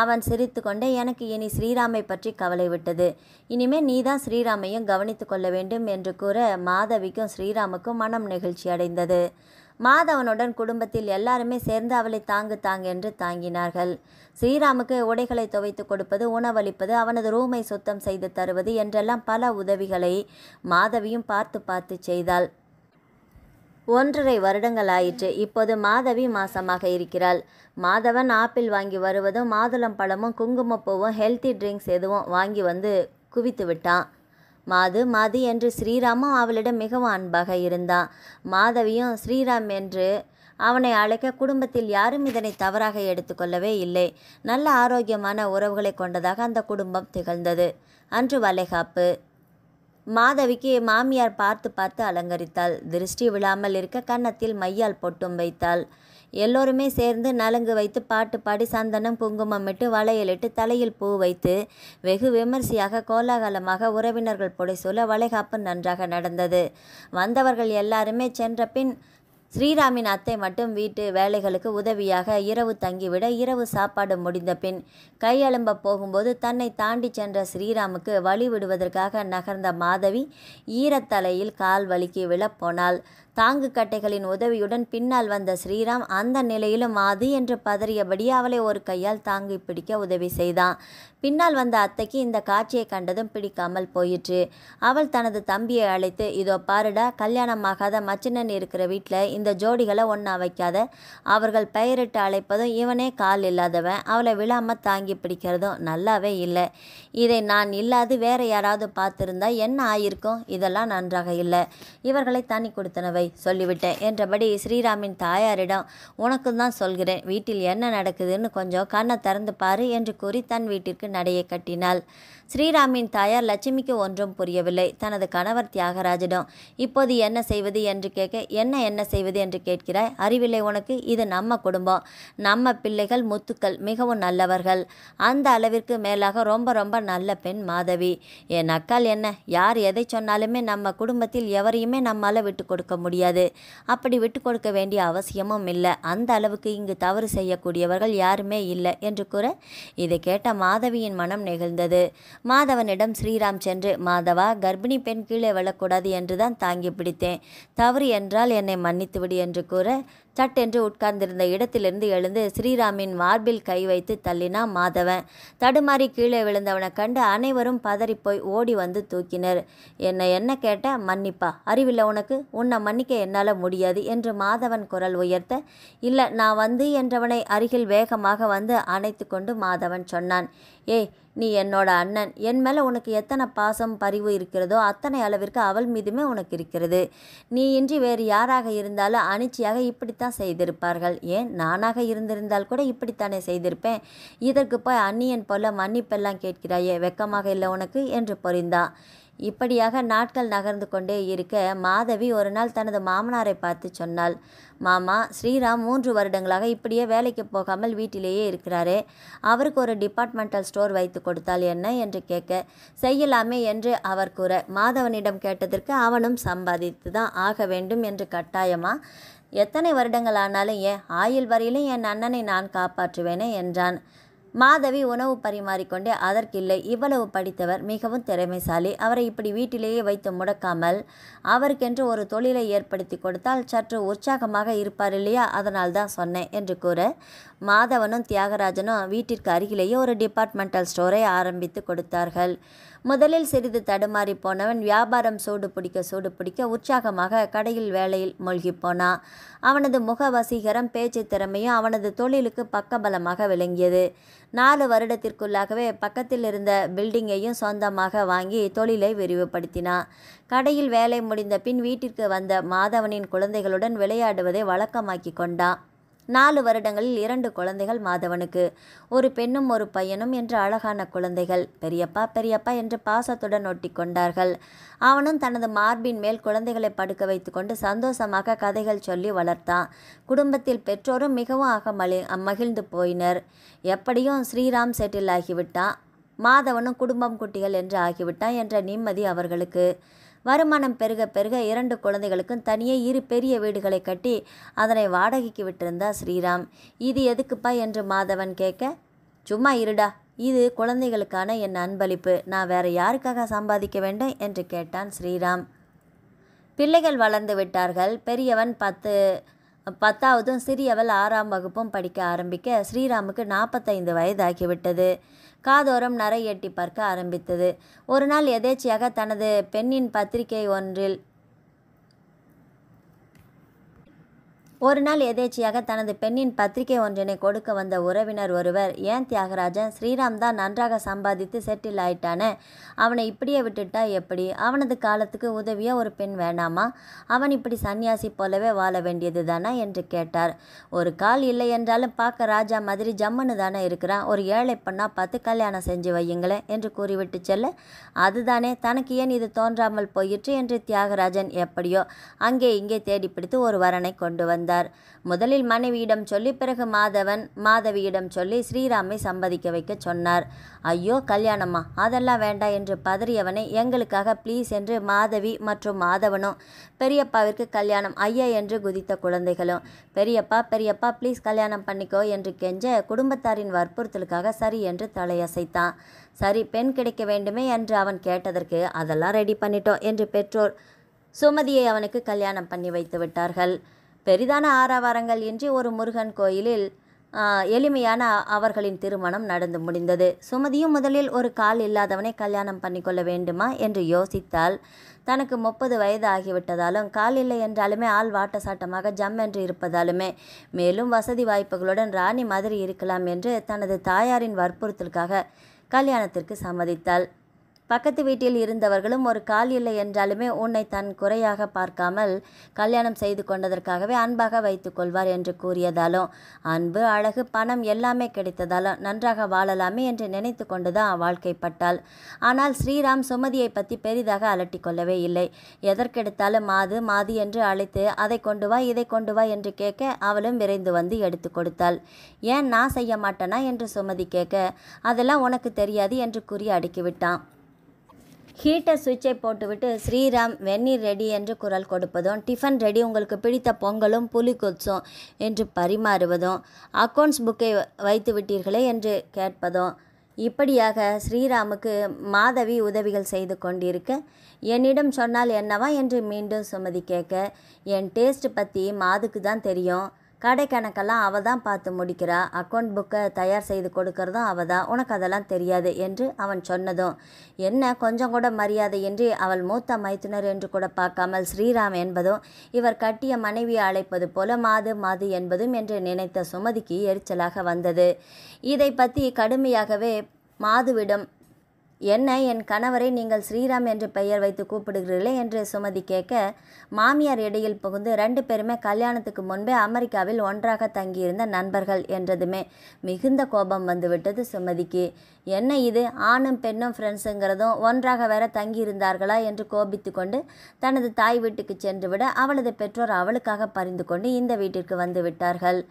[SPEAKER 1] அவன் சிரித்து கொண்டே, எனக்கு இனி ஸ்ரீராமை பற்றி கவலை விட்டது, இனிமே நீதான் ஸ்ரீராமையும் கவனித்து கொள்ள வேண்டும் என்று கூற, மாதவிக்கும் ஸ்ரீராமுக்கும் மனம் நெகிழ்ச்சி அடைந்தது. மாதவனுடன் குடும்பத்தில் எல்லாருமே சேர்ந்து அவளை தாங்கு என்று தாங்கினார்கள். ஸ்ரீராமுக்கு உடைகளை துவைத்து கொடுப்பது, உணவளிப்பது, அவனது ரூமை சுத்தம் செய்து தருவது என்றெல்லாம் பல உதவிகளை மாதவியும் பார்த்து பார்த்து செய்தாள். 1.5 வருடங்கள் ஆயிற்று. இப்போது மாதவி மாசமாக இருக்கிறாள். மாதவன் ஆப்பிள் வாங்கி வருவதும் மாதுளம் பழமும் குங்குமப்பூவும் ஹெல்த்தி ட்ரிங்க்ஸ் எதுவும் வாங்கி வந்து குவித்து விட்டான். மாது மாது என்று ஸ்ரீராமும் அவளிடம் மிகவும் அன்பாக இருந்தான். மாதவியும் ஸ்ரீராம் என்று அவனை அழைக்க குடும்பத்தில் யாரும் இதனை தவறாக எடுத்துக்கொள்ளவே இல்லை. நல்ல ஆரோக்கியமான உறவுகளை கொண்டதாக அந்த குடும்பம் திகழ்ந்தது. அன்று வளைகாப்பு. மாதவிக்கு மாமியார் பார்த்து பார்த்து அலங்கரித்தாள். திருஷ்டி விழாமல் இருக்க கன்னத்தில் மையால் பொட்டும் வைத்தாள். எல்லோருமே சேர்ந்து நலங்கு வைத்து பாட்டு பாடி சந்தனம் குங்குமமிட்டு வளையலிட்டு தலையில் பூ வைத்து வெகு விமர்சையாக கோலாகலமாக உறவினர்கள் புடைசூழ வளைகாப்பு நன்றாக நடந்தது. வந்தவர்கள் எல்லாருமே சென்ற பின் ஸ்ரீராமின் அத்தை மட்டும் வீட்டு வேலைகளுக்கு உதவியாக இரவு தங்கிவிட, இரவு சாப்பாடு முடிந்த பின் கையெழும்ப போகும்போது தன்னை தாண்டி சென்ற ஸ்ரீராமுக்கு வழி விடுவதற்காக நகர்ந்த மாதவி ஈரத்தலையில் கால் வலிக்கு விழப்போனாள். தாங்கு கட்டைகளின் உதவியுடன் பின்னால் வந்த ஸ்ரீராம் அந்த நிலையிலும் மாது என்று பதறியபடி அவளை ஒரு கையால் தாங்கி பிடிக்க உதவி செய்தான். பின்னால் வந்த அத்தைக்கு இந்த காட்சியை கண்டதும் பிடிக்காமல் போயிற்று. அவள் தனது தம்பியை அழைத்து, இதோ பாருடா, கல்யாணமாகாத மச்சினன் இருக்கிற வீட்டில் இந்த ஜோடிகளை ஒன்றா வைக்காத. அவர்கள் பெயரிட்டு அழைப்பதும் இவனே கால் இல்லாதவன், அவளை விழாமல் தாங்கி பிடிக்கிறதும் நல்லாவே இல்லை. இதை நான் இல்லாது வேற யாராவது பார்த்துருந்தா என்ன ஆயிருக்கும்? இதெல்லாம் நன்றாக இல்லை. இவர்களை தனி கொடுத்தனவை சொல்லிவிட்டேன் என்றபடி ஸ்ரீராமின் தாயாரிடம், உனக்கும் தான் சொல்கிறேன், வீட்டில் என்ன நடக்குதுன்னு கொஞ்சம் கண்ணை திறந்து பாரு என்று கூறி தன் வீட்டிற்கு நடையை கட்டினாள். ஸ்ரீராமின் தாயார் லட்சுமிக்கு ஒன்றும் புரியவில்லை. தனது கணவர் தியாகராஜிடம், இப்போது என்ன செய்வது என்று கேட்க, என்ன செய்வது என்று கேட்கிறாய்? அறிவில்லை உனக்கு? இது நம்ம குடும்பம், நம்ம பிள்ளைகள் முத்துக்கள், மிகவும் நல்லவர்கள். அந்த அளவிற்கு மேலாக ரொம்ப ரொம்ப நல்ல பெண் மாதவி. என் அக்கால் என்ன, யார் எதை சொன்னாலுமே நம்ம குடும்பத்தில் எவரையுமே நம்மால் விட்டு கொடுக்க முடியாது. அப்படி விட்டு கொடுக்க வேண்டிய அவசியமும் இல்லை. அந்த அளவுக்கு இங்கு தவறு செய்யக்கூடியவர்கள் யாருமே இல்லை என்று கூற, இதை கேட்ட மாதவியின் மனம் நெகிழ்ந்தது. மாதவனிடம் ஸ்ரீராம் சென்று, மாதவா, கர்ப்பிணி பெண் கீழே விழக்கூடாது என்றுதான் தாங்கி பிடித்தேன். தவறு என்றால் என்னை மன்னித்துவிடு என்று கூற, சட்டென்று உட்கார்ந்திருந்த இடத்திலிருந்து எழுந்து ஸ்ரீராமின் மார்பில் கை வைத்து தள்ளினான் மாதவன். தடுமாறி கீழே விழுந்தவனை கண்டு அனைவரும் பதறிப்போய் ஓடி வந்து தூக்கினர். என்ன கேட்ட? மன்னிப்பா? அறிவில்லை உனக்கு? உன்னை மன்னிக்க என்னால் முடியாது என்று மாதவன் குரல் உயர்த்த, இல்லை, நான் வந்து என்றவனை அருகில் வேகமாக வந்து அணைத்து கொண்டு மாதவன் சொன்னான், ஏய், நீ என்னோட அண்ணன். என் மேலே உனக்கு எத்தனை பாசம் பரிவு இருக்கிறதோ அத்தனை அளவிற்கு அவள் மீதுமே உனக்கு இருக்கிறது. நீ இன்றி வேறு யாராக இருந்தாலும் அனிச்சையாக இப்படித்தான் செய்திருப்பார்கள். ஏன், நானாக இருந்திருந்தால் கூட இப்படித்தானே செய்திருப்பேன். இதற்கு போய் அந்நியன் போல மன்னிப்பெல்லாம் கேட்கிறாயே, வெக்கமாக இல்லை உனக்கு என்று பொறிந்தான். இப்படியாக நாட்கள் நகர்ந்து கொண்டே இருக்க மாதவி ஒரு நாள் தனது மாமனாரை பார்த்து சொன்னாள், மாமா, ஸ்ரீராம் 3 வருடங்களாக இப்படியே வேலைக்கு போகாமல் வீட்டிலேயே இருக்கிறாரே, அவருக்கு ஒரு டிபார்ட்மெண்டல் ஸ்டோர் வைத்து கொடுத்தால் என்ன என்று கேட்க, செய்யலாமே என்று அவர் கூற, மாதவனிடம் கேட்டதற்கு அவனும் சம்பாதித்து தான் ஆக வேண்டும் என்று கட்டாயமா? எத்தனை வருடங்கள் ஆனாலும் ஏன், ஆயுள் வரையிலும் என் அண்ணனை நான் காப்பாற்றுவேனே என்றான். மாதவி உணவு பரிமாறிக்கொண்டே, அதற்கில்லை, இவ்வளவு படித்தவர், மிகவும் திறமைசாலி, அவரை இப்படி வீட்டிலேயே வைத்து முடக்காமல் அவருக்கென்று ஒரு தொழிலை ஏற்படுத்தி கொடுத்தால் சற்று உற்சாகமாக இருப்பார் இல்லையா, அதனால் தான் சொன்னேன் என்று கூற, மாதவனும் தியாகராஜனும் வீட்டிற்கு அருகிலேயே ஒரு டிபார்ட்மெண்டல் ஸ்டோரை ஆரம்பித்து கொடுத்தார்கள். முதலில் சிறிது தடுமாறி போனவன் வியாபாரம் சூடு பிடிக்க உற்சாகமாக கடையில் வேலையில் மூழ்கி போனான். அவனது முக வசீகரம், பேச்சு திறமையும் அவனது தொழிலுக்கு பக்கபலமாக விளங்கியது. 4 வருடத்திற்குள்ளாகவே பக்கத்தில் இருந்த பில்டிங்கையும் சொந்தமாக வாங்கி தொழிலை விரிவுபடுத்தினான். கடையில் வேலை முடிந்த பின் வீட்டிற்கு வந்த மாதவனின் குழந்தைகளுடன் விளையாடுவதை வழக்கமாக்கி கொண்டான். 4 வருடங்களில் 2 குழந்தைகள் மாதவனுக்கு, ஒரு பெண்ணும் ஒரு பையனும் என்று அழகான குழந்தைகள். பெரியப்பா பெரியப்பா என்று பாசத்துடன் ஒட்டி கொண்டார்கள். அவனும் தனது மார்பின் மேல் குழந்தைகளை படுக்க வைத்து கொண்டு சந்தோஷமாக கதைகள் சொல்லி வளர்த்தான். குடும்பத்தில் பெற்றோரும் மிகவும் மகிழ்ந்து போயினர். எப்படியும் ஸ்ரீராம் செட்டில் ஆகிவிட்டான், மாதவனும் குடும்பம் குட்டிகள் என்று ஆகிவிட்டான் என்ற நிம்மதி அவர்களுக்கு. வருமானம் பெருக பெருக 2 குழந்தைகளுக்கும் தனியே 2 பெரிய வீடுகளை கட்டி அதனை வாடகைக்கு விட்டிருந்தா ஸ்ரீராம். இது எதுக்குப்பா என்று மாதவன் கேட்க, சும்மா இருடா, இது குழந்தைகளுக்கான என் அன்பளிப்பு, நான் வேற யாருக்காக சம்பாதிக்க வேண்டும் என்று கேட்டான் ஸ்ரீராம். பிள்ளைகள் வளர்ந்து விட்டார்கள். பெரியவன் 10ஆவதும் சிறியவள் 6ஆம் வகுப்பும் படிக்க ஆரம்பிக்க ஸ்ரீராமுக்கு 45 வயதாகிவிட்டது. காதோரம் நரை எட்டி பார்க்க ஆரம்பித்தது. ஒரு நாள் எதேச்சையாக தனது பெண்ணின் பத்திரிகை ஒன்றில் ஒரு நாள் எதேச்சையாக தனது பெண்ணின் பத்திரிகை ஒன்றினை கொடுக்க வந்த உறவினர் ஒருவர், ஏன் தியாகராஜன், ஸ்ரீராம் தான் நன்றாக சம்பாதித்து செட்டில் ஆயிட்டானே, அவனை இப்படியே விட்டுட்டா எப்படி? அவனது காலத்துக்கு உதவியா ஒரு பெண் வேணாமா? அவன் இப்படி சன்னியாசி போலவே வாழ வேண்டியது தானா என்று கேட்டார். ஒரு கால் இல்லை என்றாலும் பார்க்க ராஜா மாதிரி ஜம்முன்னு தானே இருக்கிறான், ஒரு ஏழை பெண்ணா பார்த்து கல்யாணம் செஞ்சு வையுங்களேன் என்று கூறிவிட்டு செல்ல, அதுதானே தனக்கு ஏன் இது தோன்றாமல் போயிற்று என்று தியாகராஜன் எப்படியோ அங்கே இங்கே தேடி பிடித்து ஒரு வரனை கொண்டு வந்தார். முதலில் மனைவியிடம் சொல்லி பிறகு மாதவியிடம் சொல்லி ஸ்ரீராமை சம்மதிக்க வைக்க சொன்னார். ஐயோ கல்யாணமா, அதெல்லாம் வேண்டாம் என்று பதறியவனை, எங்களுக்காக ப்ளீஸ் என்று மாதவி மற்றும் மாதவனும், பெரியப்பாவிற்கு கல்யாணம் ஐயா என்று குதித்த குழந்தைகளும், பெரியப்பா பெரியப்பா ப்ளீஸ் கல்யாணம் பண்ணிக்கோ என்று கெஞ்ச, குடும்பத்தாரின் வற்புறுத்தலுக்காக சரி என்று தலையசைத்தான். சரி, பெண் கிடைக்க வேண்டுமே என்று அவன் கேட்டதற்கு, அதெல்லாம் ரெடி பண்ணிட்டோம் என்று பெற்றோர் சுமதியை அவனுக்கு கல்யாணம் பண்ணி வைத்து விட்டார்கள். பெரிதான ஆரவாரங்கள் இன்றி ஒரு முருகன் கோயிலில் எளிமையான அவர்களின் திருமணம் நடந்து முடிந்தது. சுமதியும் முதலில் ஒரு கால் இல்லாதவனை கல்யாணம் பண்ணிக்கொள்ள வேண்டுமா என்று யோசித்தால், தனக்கு 30 வயது ஆகிவிட்டதாலும், கால் இல்லை என்றாலுமே ஆள் வாட்ட சாட்டமாக ஜம் என்று இருப்பதாலுமே, மேலும் வசதி வாய்ப்புகளுடன் ராணி மாதிரி இருக்கலாம் என்று தனது தாயாரின் வற்புறுத்தலுக்காக கல்யாணத்திற்கு சம்மதித்தாள். பக்கத்து வீட்டில் இருந்தவர்களும் ஒரு கால் இல்லை என்றாலுமே உன்னை தன் குறையாக பார்க்காமல் கல்யாணம் செய்து கொண்டதற்காகவே அன்பாக வைத்து கொள்வார் என்று கூறியதாலும், அன்பு, அழகு, பணம் எல்லாமே கிடைத்ததாலும் நன்றாக வாழலாமே என்று நினைத்து கொண்டுதான் வாழ்க்கைப்பட்டாள். ஆனால் ஸ்ரீராம் சுமதியை பற்றி பெரிதாக அலட்டி கொள்ளவே இல்லை. எதற்கெடுத்தாலும் மாது மாது என்று அழைத்து அதை கொண்டு வா இதை கொண்டு வா என்று கேட்க, அவளும் விரைந்து வந்து எடுத்து கொடுத்தாள். ஏன் நான் செய்ய மாட்டேனா என்று சுமதி கேட்க, அதெல்லாம் உனக்கு தெரியாது என்று கூறி அடுக்கிவிட்டான். ஹீட்டர் சுவிட்சை போட்டுவிட்டு ஸ்ரீராம் வெந்நீர் ரெடி என்று குரல் கொடுப்பதும், டிஃபன் ரெடி, உங்களுக்கு பிடித்த பொங்கலும் புலிகொத்தும் என்று பரிமாறுவதும், அக்கௌண்ட்ஸ் புக்கை வைத்து விட்டீர்களே என்று கேட்பதும், இப்படியாக ஸ்ரீராமுக்கு மாதவி உதவிகள் செய்து கொண்டிருக்க, என்னிடம் சொன்னால் என்னவா என்று மீண்டும் சுமதி கேட்க, என் டேஸ்ட் பற்றி மாதுக்கு தான் தெரியும், கடை கணக்கெல்லாம் அவள் தான் பார்த்து முடிக்கிறா, அக்கௌண்ட் புக்கை தயார் செய்து கொடுக்கறதும் அவள் தான், உனக்கு அதெல்லாம் தெரியாது என்று அவன் சொன்னதும், என்ன கொஞ்சம் கூட மரியாதையின்றி அவள் மூத்த மைத்துனர் என்று கூட பார்க்காமல் ஸ்ரீராம் என்பதும் இவர் கட்டிய மனைவியை அழைப்பது போல மாது மாது என்பதும் என்று நினைத்த சுமதிக்கு எரிச்சலாக வந்தது. இதை பற்றி கடுமையாகவே மாதுவிடம், என்ன என் கணவரை நீங்கள் ஸ்ரீராம் என்று பெயர் வைத்து கூப்பிடுகிறீர்களே என்று சுமதி கேட்க, மாமியார் இடையில் புகுந்து 2 பேருமே கல்யாணத்துக்கு முன்பே அமெரிக்காவில் ஒன்றாக தங்கியிருந்த நண்பர்கள் என்றதுமே மிகுந்த கோபம் வந்துவிட்டது சுமதிக்கு. என்ன இது, ஆணும் பெண்ணும் ஃப்ரெண்ட்ஸுங்கிறதும் ஒன்றாக வேற தங்கியிருந்தார்களா என்று கோபித்து கொண்டு தனது தாய் வீட்டுக்கு சென்று விட, அவளது பெற்றோர் அவளுக்காக பரிந்து கொண்டு இந்த வீட்டிற்கு வந்து விட்டார்கள்.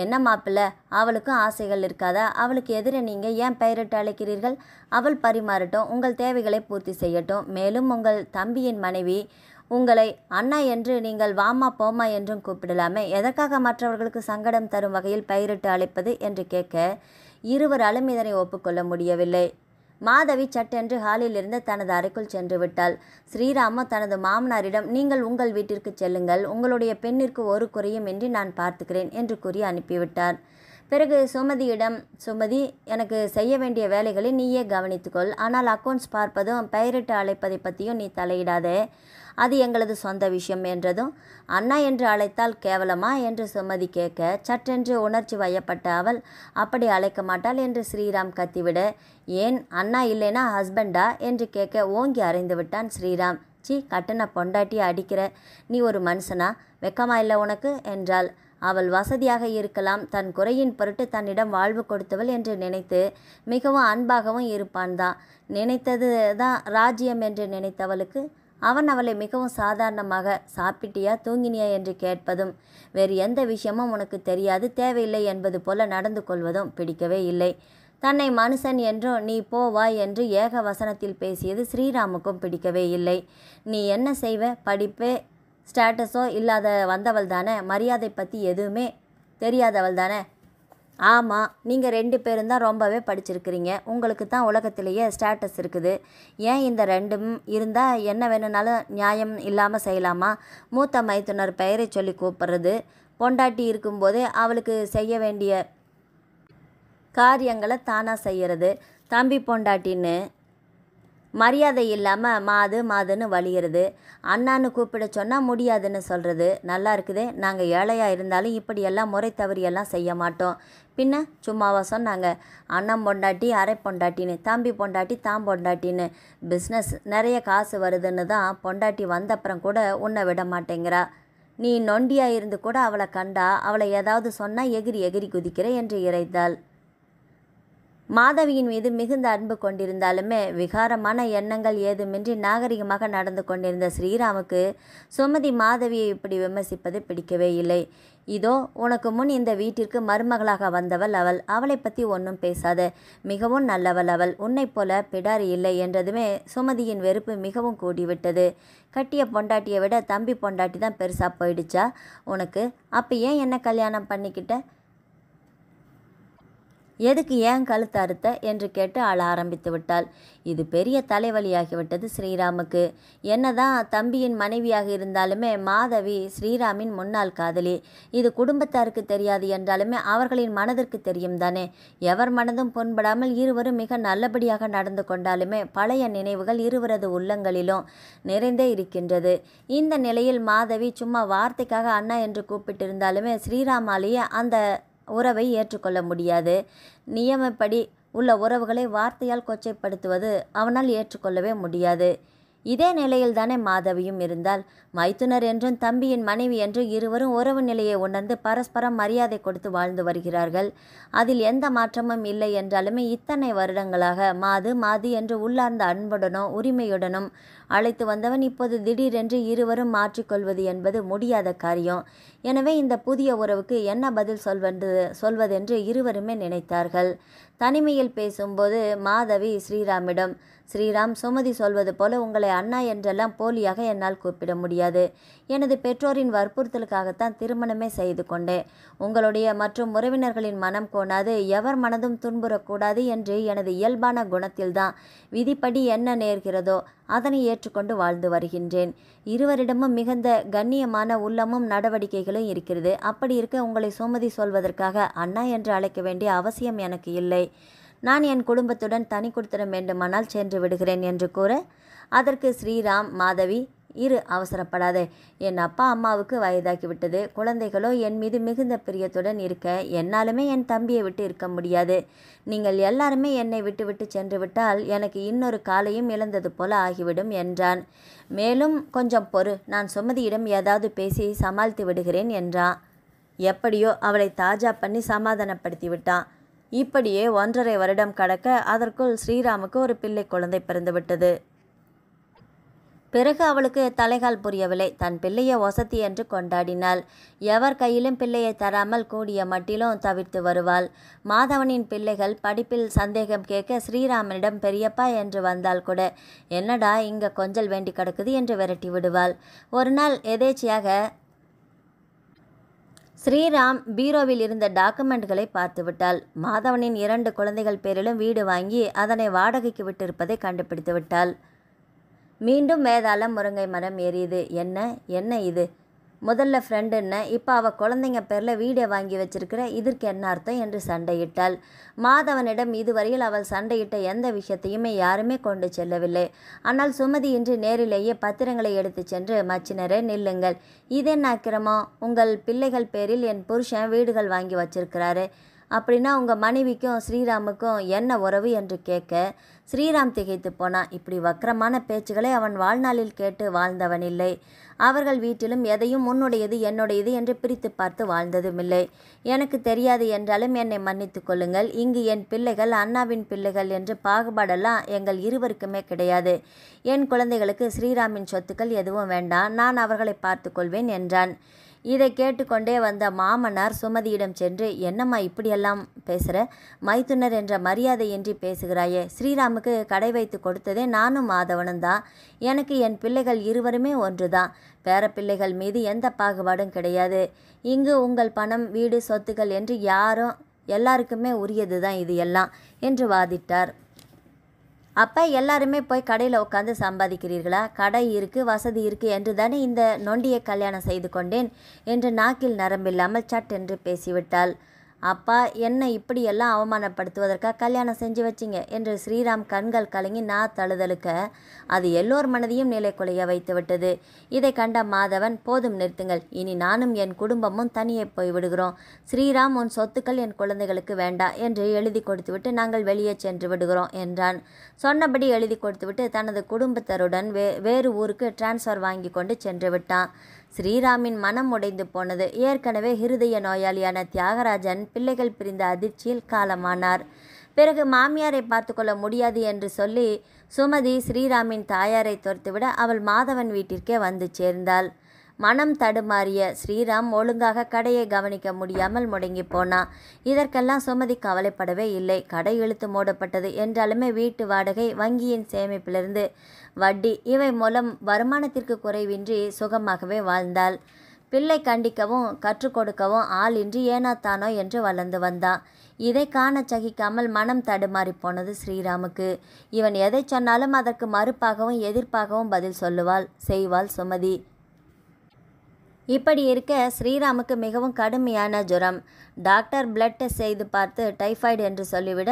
[SPEAKER 1] என்ன மாப்பிள்ளை, அவளுக்கும் ஆசைகள் இருக்காதா? அவளுக்கு எதிர நீங்கள் ஏன் பெயரிட்டு அழைக்கிறீர்கள்? அவள் பரிமாறட்டும், உங்கள் தேவைகளை பூர்த்தி செய்யட்டும். மேலும் உங்கள் தம்பியின் மனைவி உங்களை அண்ணா என்று நீங்கள் வாமா போமா என்றும் கூப்பிடலாமே, எதற்காக மற்றவர்களுக்கு சங்கடம் தரும் வகையில் பெயரிட்டு அழைப்பது என்று கேட்க, இருவராலும் இதனை ஒப்புக்கொள்ள முடியவில்லை. மாதவி சட்டென்று ஹாலில் இருந்து தனது அறைக்குள் சென்று விட்டாள். ஸ்ரீராமோ தனது மாமனாரிடம், நீங்கள் உங்கள் வீட்டிற்கு செல்லுங்கள், உங்களுடைய பெண்ணிற்கு ஒரு குறையும் இன்றி நான் பார்த்துக்கிறேன் என்று கூறி அனுப்பிவிட்டார். பிறகு சுமதியிடம், சுமதி, எனக்கு செய்ய வேண்டிய வேலைகளை நீயே கவனித்துக்கொள், ஆனால் அக்கௌண்ட்ஸ் பார்ப்பதும் பெயரிட்டு அழைப்பதை பற்றியும் நீ தலையிடாதே, அது எங்களது சொந்த விஷயம் என்றதும், அண்ணா என்று அழைத்தால் கேவலமா என்று சுமதி கேட்க, சற்றென்று உணர்ச்சி வயப்பட்ட அவள், அப்படி அழைக்க மாட்டாள் என்று ஸ்ரீராம் கத்திவிட, ஏன் அண்ணா இல்லைனா ஹஸ்பண்டா என்று கேட்க ஓங்கி அறைந்து விட்டான் ஸ்ரீராம். சி, கட்டண பொண்டாட்டி அடிக்கிற, நீ ஒரு மனுஷனா, வெக்கமா இல்லை உனக்கு என்றாள். அவள் வசதியாக இருக்கலாம், தன் குறையின் பொருட்டு தன்னிடம் வாழ்வு கொடுத்தவள் என்று நினைத்து மிகவும் அன்பாகவும் இருப்பான் தான். நினைத்தது தான் ராஜ்யம் என்று நினைத்தவளுக்கு அவன் அவளை மிகவும் சாதாரணமாக சாப்பிட்டியா தூங்கினியா என்று கேட்பதும், வேறு எந்த விஷயமும் உனக்கு தெரியாது, தேவையில்லை என்பது போல நடந்து கொள்வதும் பிடிக்கவே இல்லை. தன்னை மனுஷன் என்றும் நீ போவா என்று ஏக வசனத்தில் பேசியது ஸ்ரீராமுக்கும் பிடிக்கவே இல்லை. நீ என்ன செய்வ, படிப்பே ஸ்டேட்டஸோ இல்லாத வந்தவள் தானே, மரியாதை பற்றி எதுவுமே தெரியாதவள் தானே. ஆமாம், நீங்கள் 2 பேரும் தான் ரொம்பவே படிச்சிருக்கிறீங்க, உங்களுக்கு தான் உலகத்திலேயே ஸ்டேட்டஸ் இருக்குது, ஏன் இந்த 2ம் இருந்தால் என்ன வேணும்னாலும் நியாயம் இல்லாமல் செய்யலாமா? மூத்த மைத்துனர் பெயரை சொல்லி கூப்பிட்றது, பொண்டாட்டி இருக்கும்போதே அவளுக்கு செய்ய வேண்டிய காரியங்களை தானாக செய்கிறது, தம்பி பொண்டாட்டின்னு மரியாதை இல்லாமல் மாது மாதுன்னு வலியுறது, அண்ணான்னு கூப்பிட சொன்னால் முடியாதுன்னு சொல்கிறது. நல்லா இருக்குதே, நாங்கள் ஏழையாக இருந்தாலும் இப்படியெல்லாம் முறை தவறியெல்லாம் செய்ய மாட்டோம். பின்ன சும்மாவா சொன்னாங்க? அண்ணன் பொண்டாட்டி அரை பொண்டாட்டின்னு, தம்பி பொண்டாட்டி தான் பொண்டாட்டின்னு. பிஸ்னஸ் நிறைய காசு வருதுன்னு தான் பொண்டாட்டி வந்தப்புறம் கூட உன்னை விட மாட்டேங்கிறா. நீ நொண்டியாக இருந்து கூட அவளை கண்டா அவளை ஏதாவது சொன்னால் எகிரி எகிரி குதிக்கிற என்று இறைத்தாள். மாதவியின் மீது மிகுந்த அன்பு கொண்டிருந்தாலுமே விகாரமான எண்ணங்கள் ஏதுமின்றி நாகரிகமாக நடந்து கொண்டிருந்த ஸ்ரீராமுக்கு சுமதி மாதவியை இப்படி விமர்சிப்பது பிடிக்கவே இல்லை. இதோ உனக்கு முன் இந்த வீட்டிற்கு மருமகளாக வந்தவள் அவள், அவளை பற்றி ஒன்றும் பேசாத, மிகவும் நல்லவள் அவள், உன்னைப் போல பிடாரி இல்லை என்றதுமே சுமதியின் வெறுப்பு மிகவும் கூடிவிட்டது. கட்டிய பொண்டாட்டியை விட தம்பி பொண்டாட்டி தான் பெருசாக போயிடுச்சா உனக்கு? அப்போ ஏன் என்ன கல்யாணம் பண்ணிக்கிட்ட? எதுக்கு ஏன் கழுத்து அறுத்த என்று கேட்டு அழ ஆரம்பித்து விட்டாள். இது பெரிய தலைவலியாகிவிட்டது ஸ்ரீராமுக்கு. என்னதான் தம்பியின் மனைவியாக இருந்தாலுமே மாதவி ஸ்ரீராமின் முன்னாள் காதலி. இது குடும்பத்தாருக்கு தெரியாது என்றாலுமே அவர்களின் மனதிற்கு தெரியும் தானே. எவர் மனதும் புண்படாமல் இருவரும் மிக நல்லபடியாக நடந்து கொண்டாலுமே பழைய நினைவுகள் இருவரது உள்ளங்களிலும் நிறைந்தே இருக்கின்றது. இந்த நிலையில் மாதவி சும்மா வார்த்தைக்காக அண்ணா என்று கூப்பிட்டிருந்தாலுமே ஸ்ரீராமாலேயே அந்த உறவை ஏற்றுக்கொள்ள முடியாது. நியமப்படி உள்ள உறவுகளை வார்த்தையால் கொச்சைப்படுத்துவது அவனால் ஏற்றுக்கொள்ளவே முடியாது. இதே நிலையில் தானே மாதவியும் இருந்தால். மைத்துனர் என்றும் தம்பியின் மனைவி என்றும் இருவரும் உறவு நிலையை உணர்ந்து பரஸ்பரம் மரியாதை கொடுத்து வாழ்ந்து வருகிறார்கள். அதில் எந்த மாற்றமும் இல்லை என்றாலுமே இத்தனை வருடங்களாக மாது மாது என்று உள்ளார்ந்த அன்புடனும் உரிமையுடனும் அழைத்து வந்தவன் இப்போது திடீரென்று இருவரும் மாற்றிக்கொள்வது என்பது முடியாத காரியம். எனவே இந்த புதிய உறவுக்கு என்ன பதில் சொல்வதென்று இருவருமே நினைத்தார்கள். தனிமையில் பேசும்போது மாதவி ஸ்ரீராமிடம், ஸ்ரீராம், சுமதி சொல்வது போல உங்களை அண்ணா என்றெல்லாம் போலியாக என்னால் கூப்பிட முடியாது. எனது பெற்றோரின் வற்புறுத்தலுக்காகத்தான் திருமணமே செய்து கொண்டேன். உங்களுடைய மற்றும் உறவினர்களின் மனம் கோணாது எவர் மனதும் துன்புறக்கூடாது என்று எனது இயல்பான குணத்தில்தான் விதிப்படி என்ன நேர்கிறதோ அதனை ஏற்றுக்கொண்டு வாழ்ந்து வருகின்றேன். இருவரிடமும் மிகுந்த கண்ணியமான உள்ளமும் நடவடிக்கைகளும் இருக்கிறது. அப்படி இருக்க உங்களை சுமதி சொல்வதற்காக அண்ணா என்று அழைக்க வேண்டிய அவசியம் எனக்கு இல்லை. நான் என் குடும்பத்துடன் தனி கொடுத்திடம் வேண்டுமானால் சென்று விடுகிறேன் என்று கூற, அதற்கு ஸ்ரீராம், மாதவி, இரு, அவசரப்படாதே. என் அப்பா அம்மாவுக்கு வயதாகிவிட்டது. குழந்தைகளோ என் மீது மிகுந்த பிரியத்துடன் இருக்க என்னாலுமே என் தம்பியை விட்டு இருக்க முடியாது. நீங்கள் எல்லாருமே என்னை விட்டு விட்டு சென்று விட்டால் எனக்கு இன்னொரு காலையும் இழந்தது போல ஆகிவிடும் என்றான். மேலும் கொஞ்சம் பொறு, நான் சுமதியிடம் ஏதாவது பேசி சமாளித்து விடுகிறேன் என்றான். எப்படியோ அவளை தாஜா பண்ணி சமாதானப்படுத்தி விட்டான். இப்படியே 1.5 வருடம் கடக்க அதற்குள் ஸ்ரீராமுக்கு ஒரு பிள்ளை குழந்தை பிறந்துவிட்டது. பிறகு அவளுக்கு தலைகால் புரியவில்லை. தன் பிள்ளையை வசதி என்று கொண்டாடினாள். எவர் கையிலும் பிள்ளையை தராமல் கூடிய மட்டிலும் தவிர்த்து வருவாள். மாதவனின் பிள்ளைகள் படிப்பில் சந்தேகம் கேட்க ஸ்ரீராமனிடம் பெரியப்பா என்று வந்தால் கூட, என்னடா இங்கே கொஞ்சல் வேண்டி கிடக்குது என்று விரட்டி விடுவாள். ஒரு நாள் எதேச்சியாக ஸ்ரீராம் பீரோவில் இருந்த டாக்குமெண்ட்களை பார்த்துவிட்டாள். மாதவனின் 2 குழந்தைகள் பேரிலும் வீடு வாங்கி அதனை வாடகைக்கு விட்டிருப்பதை கண்டுபிடித்து விட்டாள். மீண்டும் வேதாளம் முருங்கை மரம் ஏறியது. என்ன இது? முதல்ல ஃப்ரெண்டுன்னு, இப்போ அவள் குழந்தைங்க பேரில் வீடை வாங்கி வச்சிருக்கிற, இதற்கு என்ன அர்த்தம் என்று சண்டையிட்டாள். மாதவனிடம் இதுவரையில் அவள் சண்டையிட்ட எந்த விஷயத்தையுமே யாருமே கொண்டு செல்லவில்லை. ஆனால் சுமதி இன்று நேரிலேயே பத்திரங்களை எடுத்து சென்று, மச்சினரே நில்லுங்கள், இதென்ன அக்கிரமம்? உங்கள் பிள்ளைகள் பேரில் என் புருஷன் வீடுகள் வாங்கி வச்சிருக்கிறாரு. அப்படின்னா உங்கள் மனைவிக்கும் ஸ்ரீராமுக்கும் என்ன உறவு என்று கேட்க ஸ்ரீராம் திகைத்து போனான். இப்படி வக்கரமான பேச்சுகளை அவன் வாழ்நாளில் கேட்டு வாழ்ந்தவன் இல்லை. அவர்கள் வீட்டிலும் எதையும் உன்னுடையது என்னுடையது என்று பிரித்து பார்த்து வாழ்ந்ததுமில்லை. எனக்கு தெரியாது என்றாலும் என்னை மன்னித்து கொள்ளுங்கள். இங்கு என் பிள்ளைகள் அண்ணாவின் பிள்ளைகள் என்று பாகுபாடெல்லாம் எங்கள் இருவருக்குமே கிடையாது. என் குழந்தைகளுக்கு ஸ்ரீராமின் சொத்துக்கள் எதுவும் வேண்டாம், நான் அவர்களை பார்த்து கொள்வேன் என்றான். இதை கேட்டுக்கொண்டே வந்த மாமனார் சுமதியிடம் சென்று, என்னம்மா இப்படியெல்லாம் பேசுகிற? மைத்துனர் என்ற மரியாதையின்றி பேசுகிறாயே. ஸ்ரீராமுக்கு கடை வைத்து கொடுத்ததே நானும் மாதவனும் தான். எனக்கு என் பிள்ளைகள் இருவருமே ஒன்றுதான். பேரப்பிள்ளைகள் மீது எந்த பாகுபாடும் கிடையாது. இங்கு உங்கள் பணம், வீடு, சொத்துக்கள் என்று எல்லாருக்குமே உரியது தான் இது எல்லாம் என்று வாதிட்டார். அப்போ எல்லாருமே போய் கடையில் உட்காந்து சம்பாதிக்கிறீர்களா? கடை இருக்குது, வசதி இருக்குது என்று தானே இந்த நொண்டியை கல்யாணம் செய்து கொண்டேன் என்று நாக்கில் நரம்பில்லாமல் சட் என்று பேசிவிட்டாள். அப்பா என்ன இப்படியெல்லாம் அவமானப்படுத்துவதற்காக கல்யாணம் செஞ்சு வச்சிங்க என்று ஸ்ரீராம் கண்கள் கலங்கி தழுதழுக்க அது எல்லோர் மனதையும் நிலைக்குலைய வைத்து விட்டது. இதை கண்ட மாதவன், போதும் நிறுத்துங்கள், இனி நானும் என் குடும்பமும் தனியே போய்விடுகிறோம். ஸ்ரீராம், உன் சொத்துக்கள் என் குழந்தைகளுக்கு வேண்டாம் என்று எழுதி கொடுத்துவிட்டு நாங்கள் வெளியே சென்று விடுகிறோம் என்றான். சொன்னபடி எழுதி கொடுத்துவிட்டு தனது குடும்பத்தருடன் வேறு ஊருக்கு டிரான்ஸ்ஃபர் வாங்கி கொண்டு சென்று விட்டான். ஸ்ரீராமின் மனம் உடைந்து போனது. ஏற்கனவே ஹிருதய நோயாளியான தியாகராஜன் பிள்ளைகள் பிரிந்த அதிர்ச்சியில் காலமானார். பிறகு மாமியாரை பார்த்து கொள்ள முடியாது என்று சொல்லி சுமதி ஸ்ரீராமின் தாயாரை துரத்துவிட அவள் மாதவன் வீட்டிற்கே வந்து சேர்ந்தாள். மனம் தடுமாறிய ஸ்ரீராம் ஒழுங்காக கடையை கவனிக்க முடியாமல் முடங்கி போனான். இதற்கெல்லாம் சுமதி கவலைப்படவே இல்லை. கடை இழுத்து மூடப்பட்டது என்றாலுமே வீட்டு வாடகை, வங்கியின் சேமிப்பிலிருந்து வட்டி இவை மூலம் வருமானத்திற்கு குறைவின்றி சுகமாகவே வாழ்ந்தாள். பிள்ளை கண்டிக்கவும் கற்றுக் கொடுக்கவும் ஆளின்றி ஏனாத்தானோ என்று வளர்ந்து வந்தான். இதை காண சகிக்காமல் மனம் தடுமாறி போனது ஸ்ரீராமுக்கு. இவன் எதை சொன்னாலும் அதற்கு மறுப்பாகவும் எதிர்ப்பாகவும் பதில் செய்வாள் சுமதி. இப்படி இருக்க ஸ்ரீராமுக்கு மிகவும் கடுமையான ஜுரம். டாக்டர் பிளட் டெஸ்ட் செய்து பார்த்து டைஃபாய்டு என்று சொல்லிவிட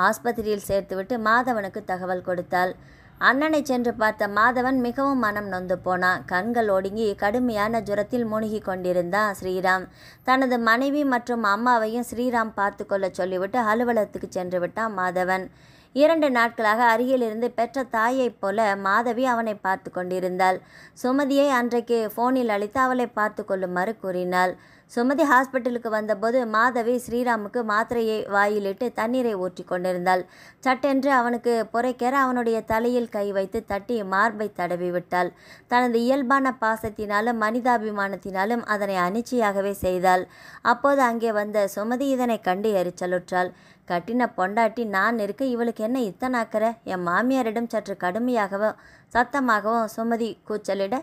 [SPEAKER 1] ஆஸ்பத்திரியில் சேர்த்துவிட்டு மாதவனுக்கு தகவல் கொடுத்தாள். அண்ணனை சென்று பார்த்த மாதவன் மிகவும் மனம் நொந்து போனான். கண்கள் ஒடுங்கி கடுமையான ஜுரத்தில் மூழ்கி கொண்டிருந்தான் ஸ்ரீராம். தனது மனைவி மற்றும் அம்மாவையும் ஸ்ரீராம் பார்த்து கொள்ள சொல்லிவிட்டு அலுவலகத்துக்கு சென்று விட்டான் மாதவன். 2 நாட்களாக அருகிலிருந்து பெற்ற தாயைப் போல மாதவி அவனை பார்த்து கொண்டிருந்தாள். சுமதியை அன்றைக்கு ஃபோனில் அழைத்து அவளை பார்த்து கொள்ளுமாறு கூறினாள். சுமதி ஹாஸ்பிட்டலுக்கு வந்தபோது மாதவி ஸ்ரீராமுக்கு மாத்திரையை வாயிலிட்டு தண்ணீரை ஊற்றி கொண்டிருந்தாள். சட்டென்று அவனுக்கு புரைக்கேற அவனுடைய தலையில் கை வைத்து தட்டி மார்பை தடவி விட்டாள். தனது இயல்பான பாசத்தினாலும் மனிதாபிமானத்தினாலும் அதனை அனிச்சையாகவே செய்தாள். அப்போது அங்கே வந்த சுமதி இதனை கண்டு எரிச்சலுற்றாள். கட்டின பொண்டாட்டி நான் இருக்க இவளுக்கு என்ன இத்தனை அக்கறை? என் மாமியாரிடம் சற்று கடுமையாகவும் சத்தமாகவும் சுமதி கூச்சலிட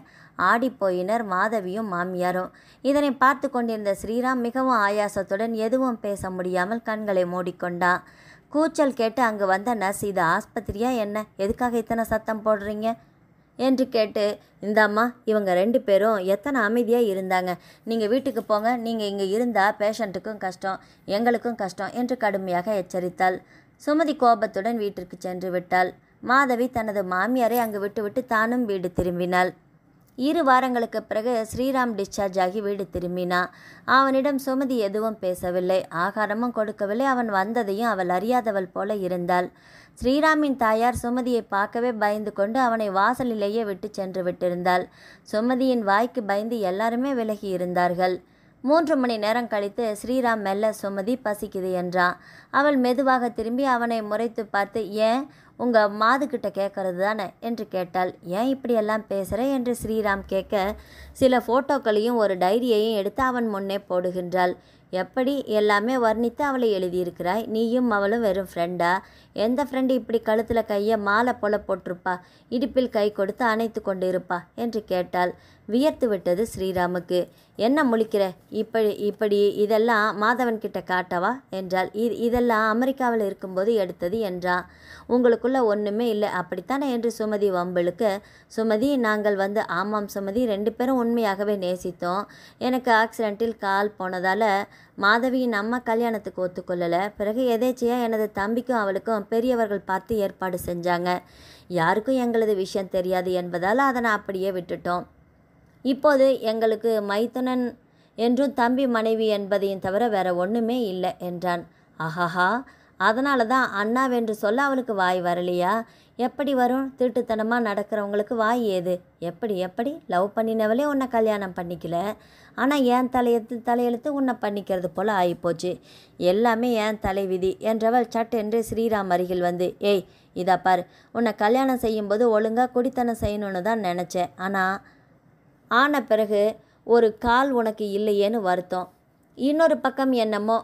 [SPEAKER 1] ஆடிப்போயினர் மாதவியும் மாமியாரும். இதனை பார்த்து கொண்டிருந்த ஸ்ரீராம் மிகவும் ஆயாசத்துடன் எதுவும் பேச முடியாமல் கண்களை மூடிக்கொண்டான். கூச்சல் கேட்டு அங்கு வந்த நர்ஸ், இது ஆஸ்பத்திரியா என்ன, எதுக்காக இத்தனை சத்தம் போடுறீங்க என்று கேட்டு, இந்தாம்மா, இவங்க 2 பேரும் எத்தனை அமைதியாக இருந்தாங்க, நீங்கள் வீட்டுக்கு போங்க, நீங்கள் இங்கே இருந்தால் பேஷண்ட்டுக்கும் கஷ்டம், எங்களுக்கும் கஷ்டம் என்று கடுமையாக எச்சரித்தாள். சுமதி கோபத்துடன் வீட்டிற்கு சென்று விட்டாள். மாதவி தனது மாமியாரை அங்கு விட்டுவிட்டு தானும் வீடு திரும்பினாள். 2 வாரங்களுக்கு பிறகு ஸ்ரீராம் டிஸ்சார்ஜ் ஆகி வீடு திரும்பினான். அவனிடம் சுமதி எதுவும் பேசவில்லை, ஆகாரமும் கொடுக்கவில்லை. அவன் வந்ததையும் அவள் அறியாதவள் போல இருந்தாள். ஸ்ரீராமின் தாயார் சுமதியை பார்க்கவே பயந்து கொண்டு அவனை வாசலிலேயே விட்டு சென்று விட்டிருந்தாள். சுமதியின் வாய்க்கு பயந்து எல்லாருமே விலகி இருந்தார்கள். 3 மணி நேரம் கழித்து ஸ்ரீராம் மெல்ல, சுமதி பசிக்குது என்றான். அவள் மெதுவாக திரும்பி அவனை முறைத்து பார்த்து, ஏன், உங்கள் மாதுகிட்ட கேட்கறது தானே என்று கேட்டாள். ஏன் இப்படியெல்லாம் பேசுகிற என்று ஸ்ரீராம் கேட்க, சில ஃபோட்டோக்களையும் ஒரு டைரியையும் எடுத்து அவன் முன்னே போடுகின்றாள். எப்படி எல்லாமே வர்ணித்து அவளை எழுதியிருக்கிறாய், நீயும் அவளும் வெறும் ஃப்ரெண்டா? எந்த ஃப்ரெண்டு இப்படி கழுத்தில் கையை மாலை போல போட்டிருப்பா, இடுப்பில் கை கொடுத்து அணைத்து கொண்டு இருப்பா என்று கேட்டாள். வியர்த்து விட்டது ஸ்ரீராமுக்கு. என்ன முழிக்கிற, இப்படி இதெல்லாம் மாதவன் கிட்ட காட்டவா என்றாள். இதெல்லாம் அமெரிக்காவில் இருக்கும்போது எடுத்தது என்றான். உங்களுக்குள்ள ஒன்றுமே இல்லை அப்படித்தானே என்று சுமதி வம்பிழுக்க, சுமதி நாங்கள் ஆமாம் சுமதி, 2 பேரும் உண்மையாகவே நேசித்தோம். எனக்கு ஆக்சிடென்ட்டில் கால் போனதால் மாதவியின் அம்மா கல்யாணத்துக்கு ஒத்துக்கொள்ளலை. பிறகு எதேச்சையாக எனது தம்பிக்கும் அவளுக்கும் பெரியவர்கள் பார்த்து ஏற்பாடு செஞ்சாங்க. யாருக்கும் எங்களது விஷயம் தெரியாது என்பதால் அதனை அப்படியே விட்டுட்டோம். இப்போது எங்களுக்கு மைத்துனன் என்றும் தம்பி மனைவி என்பதையும் தவிர வேற ஒன்றுமே இல்லை என்றான். ஆஹாஹா, அதனால தான் அண்ணாவென்று சொல்ல அவளுக்கு வாய் வரலையா? எப்படி வரும்? திருட்டுத்தனமாக நடக்கிறவங்களுக்கு வாய் ஏது? எப்படி லவ் பண்ணினவளே உன்னை கல்யாணம் பண்ணிக்கல, ஆனால் ஏன் தலையெழுத்து உன்னை பண்ணிக்கிறது போல் ஆகிப்போச்சு. எல்லாமே ஏன் தலைவிதி என்றவள் சட்டென்று ஸ்ரீராம் அருகில் வந்து, ஏய் இதா பார், உன்னை கல்யாணம் செய்யும்போது ஒழுங்காக குடித்தனம் செய்யணுன்னு தான் நினச்சேன். ஆன பிறகு ஒரு கால் உனக்கு இல்லையேன்னு வருத்தம், இன்னொரு பக்கம் என்னமோ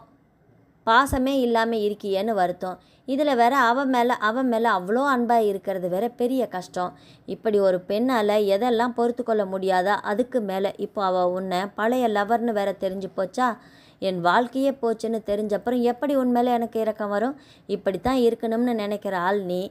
[SPEAKER 1] பாசமே இல்லாமல் இருக்கியேன்னு வருத்தம். இதில் வேற அவன் மேலே அவ்வளோ அன்பாக இருக்கிறது வேற பெரிய கஷ்டம். இப்படி ஒரு பெண்ணால் எதெல்லாம் பொறுத்து கொள்ள முடியாதா? அதுக்கு மேலே இப்போ அவள் உன்னை பழைய லவர்னு வேற தெரிஞ்சு போச்சா? என் வாழ்க்கையே போச்சுன்னு தெரிஞ்சப்புறம் எப்படி உன் மேலே எனக்கு இரக்கம் வரும்? இப்படித்தான் இருக்கணும்னு நினைக்கிற ஆள் நீ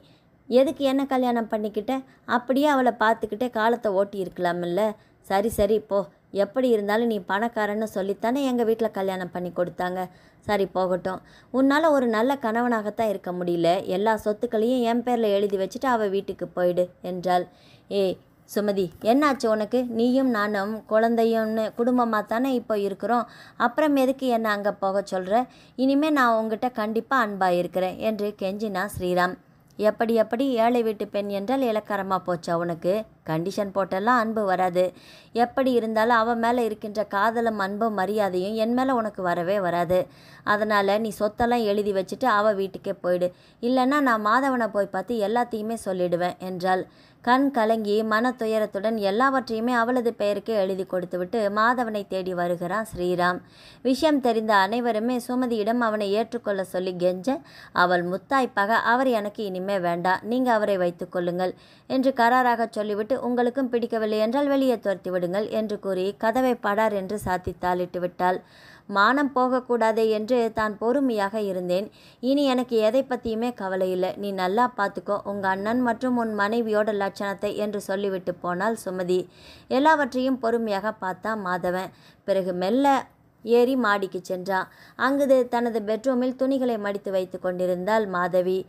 [SPEAKER 1] எதுக்கு என்ன கல்யாணம் பண்ணிக்கிட்ட? அப்படியே அவளை பார்த்துக்கிட்டே காலத்தை ஓட்டி இருக்கலாமில்ல? சரி போ, எப்படி இருந்தாலும் நீ பணக்காரன்னு சொல்லித்தானே எங்கள் வீட்டில் கல்யாணம் பண்ணி கொடுத்தாங்க. சரி போகட்டும். உன்னால் ஒரு நல்ல கணவனாகத்தான் இருக்க முடியல. எல்லா சொத்துக்களையும் என் பேரில் எழுதி வச்சுட்டு அவள் வீட்டுக்கு போயிடு என்றாள். ஏய் சுமதி, என்னாச்சு உனக்கு? நீயும் நானும் குழந்தையும்னு குடும்பமாக தானே இப்போ இருக்கிறோம். அப்புறம் எதுக்கு என்னை அங்கே போக சொல்கிற? இனிமேல் நான் உங்ககிட்ட கண்டிப்பாக அன்பாக இருக்கிறேன் என்று கெஞ்சினா ஸ்ரீராம். எப்படி ஏழை வீட்டு பெண் என்றால் இலக்காரமாக போச்சா உனக்கு? கண்டிஷன் போட்டெல்லாம் அன்பு வராது. எப்படி இருந்தாலும் அவன் மேலே இருக்கின்ற காதலும் அன்பும் மரியாதையும் என் மேலே உனக்கு வரவே வராது. அதனால் நீ சொத்தெல்லாம் எழுதி வச்சுட்டு அவள் வீட்டுக்கே போயிடு. இல்லைன்னா நான் மாதவனை போய் பார்த்து எல்லாத்தையுமே சொல்லிடுவேன் என்றாள். கண் கலங்கி மன துயரத்துடன் எல்லாவற்றையுமே அவளது பெயருக்கு எழுதி கொடுத்துவிட்டு மாதவனை தேடி வருகிறான் ஸ்ரீராம். விஷயம் தெரிந்த அனைவருமே சுமதியிடம் அவனை ஏற்றுக்கொள்ள சொல்லி கெஞ்ச, அவள் முத்தாய்ப்பாக அவர் எனக்கு இனிமே வேண்டாம், நீங்கள் அவரை வைத்து கொள்ளுங்கள் என்று கராராக சொல்லிவிட்டு, உங்களுக்கும் பிடிக்கவில்லை என்றால் வெளியே துரத்தி விடுங்கள் என்று கூறி கதவை படார் என்று சாத்தி தாளிட்டு விட்டாள். மானம் போகக்கூடாதே என்று தான் பொறுமையாக இருந்தேன். இனி எனக்கு எதை பற்றியுமே கவலை இல்லை. நீ நல்லா பார்த்துக்கோ உங்கள் அண்ணன் மற்றும் உன் மனைவியோட லட்சணத்தை என்று சொல்லிவிட்டு போனாள் சுமதி. எல்லாவற்றையும் பொறுமையாக பார்த்தான் மாதவன். பிறகு மெல்ல ஏறி மாடிக்கு சென்றான். அங்கு தனது பெட்ரூமில் துணிகளை மடித்து வைத்து கொண்டிருந்தாள் மாதவி.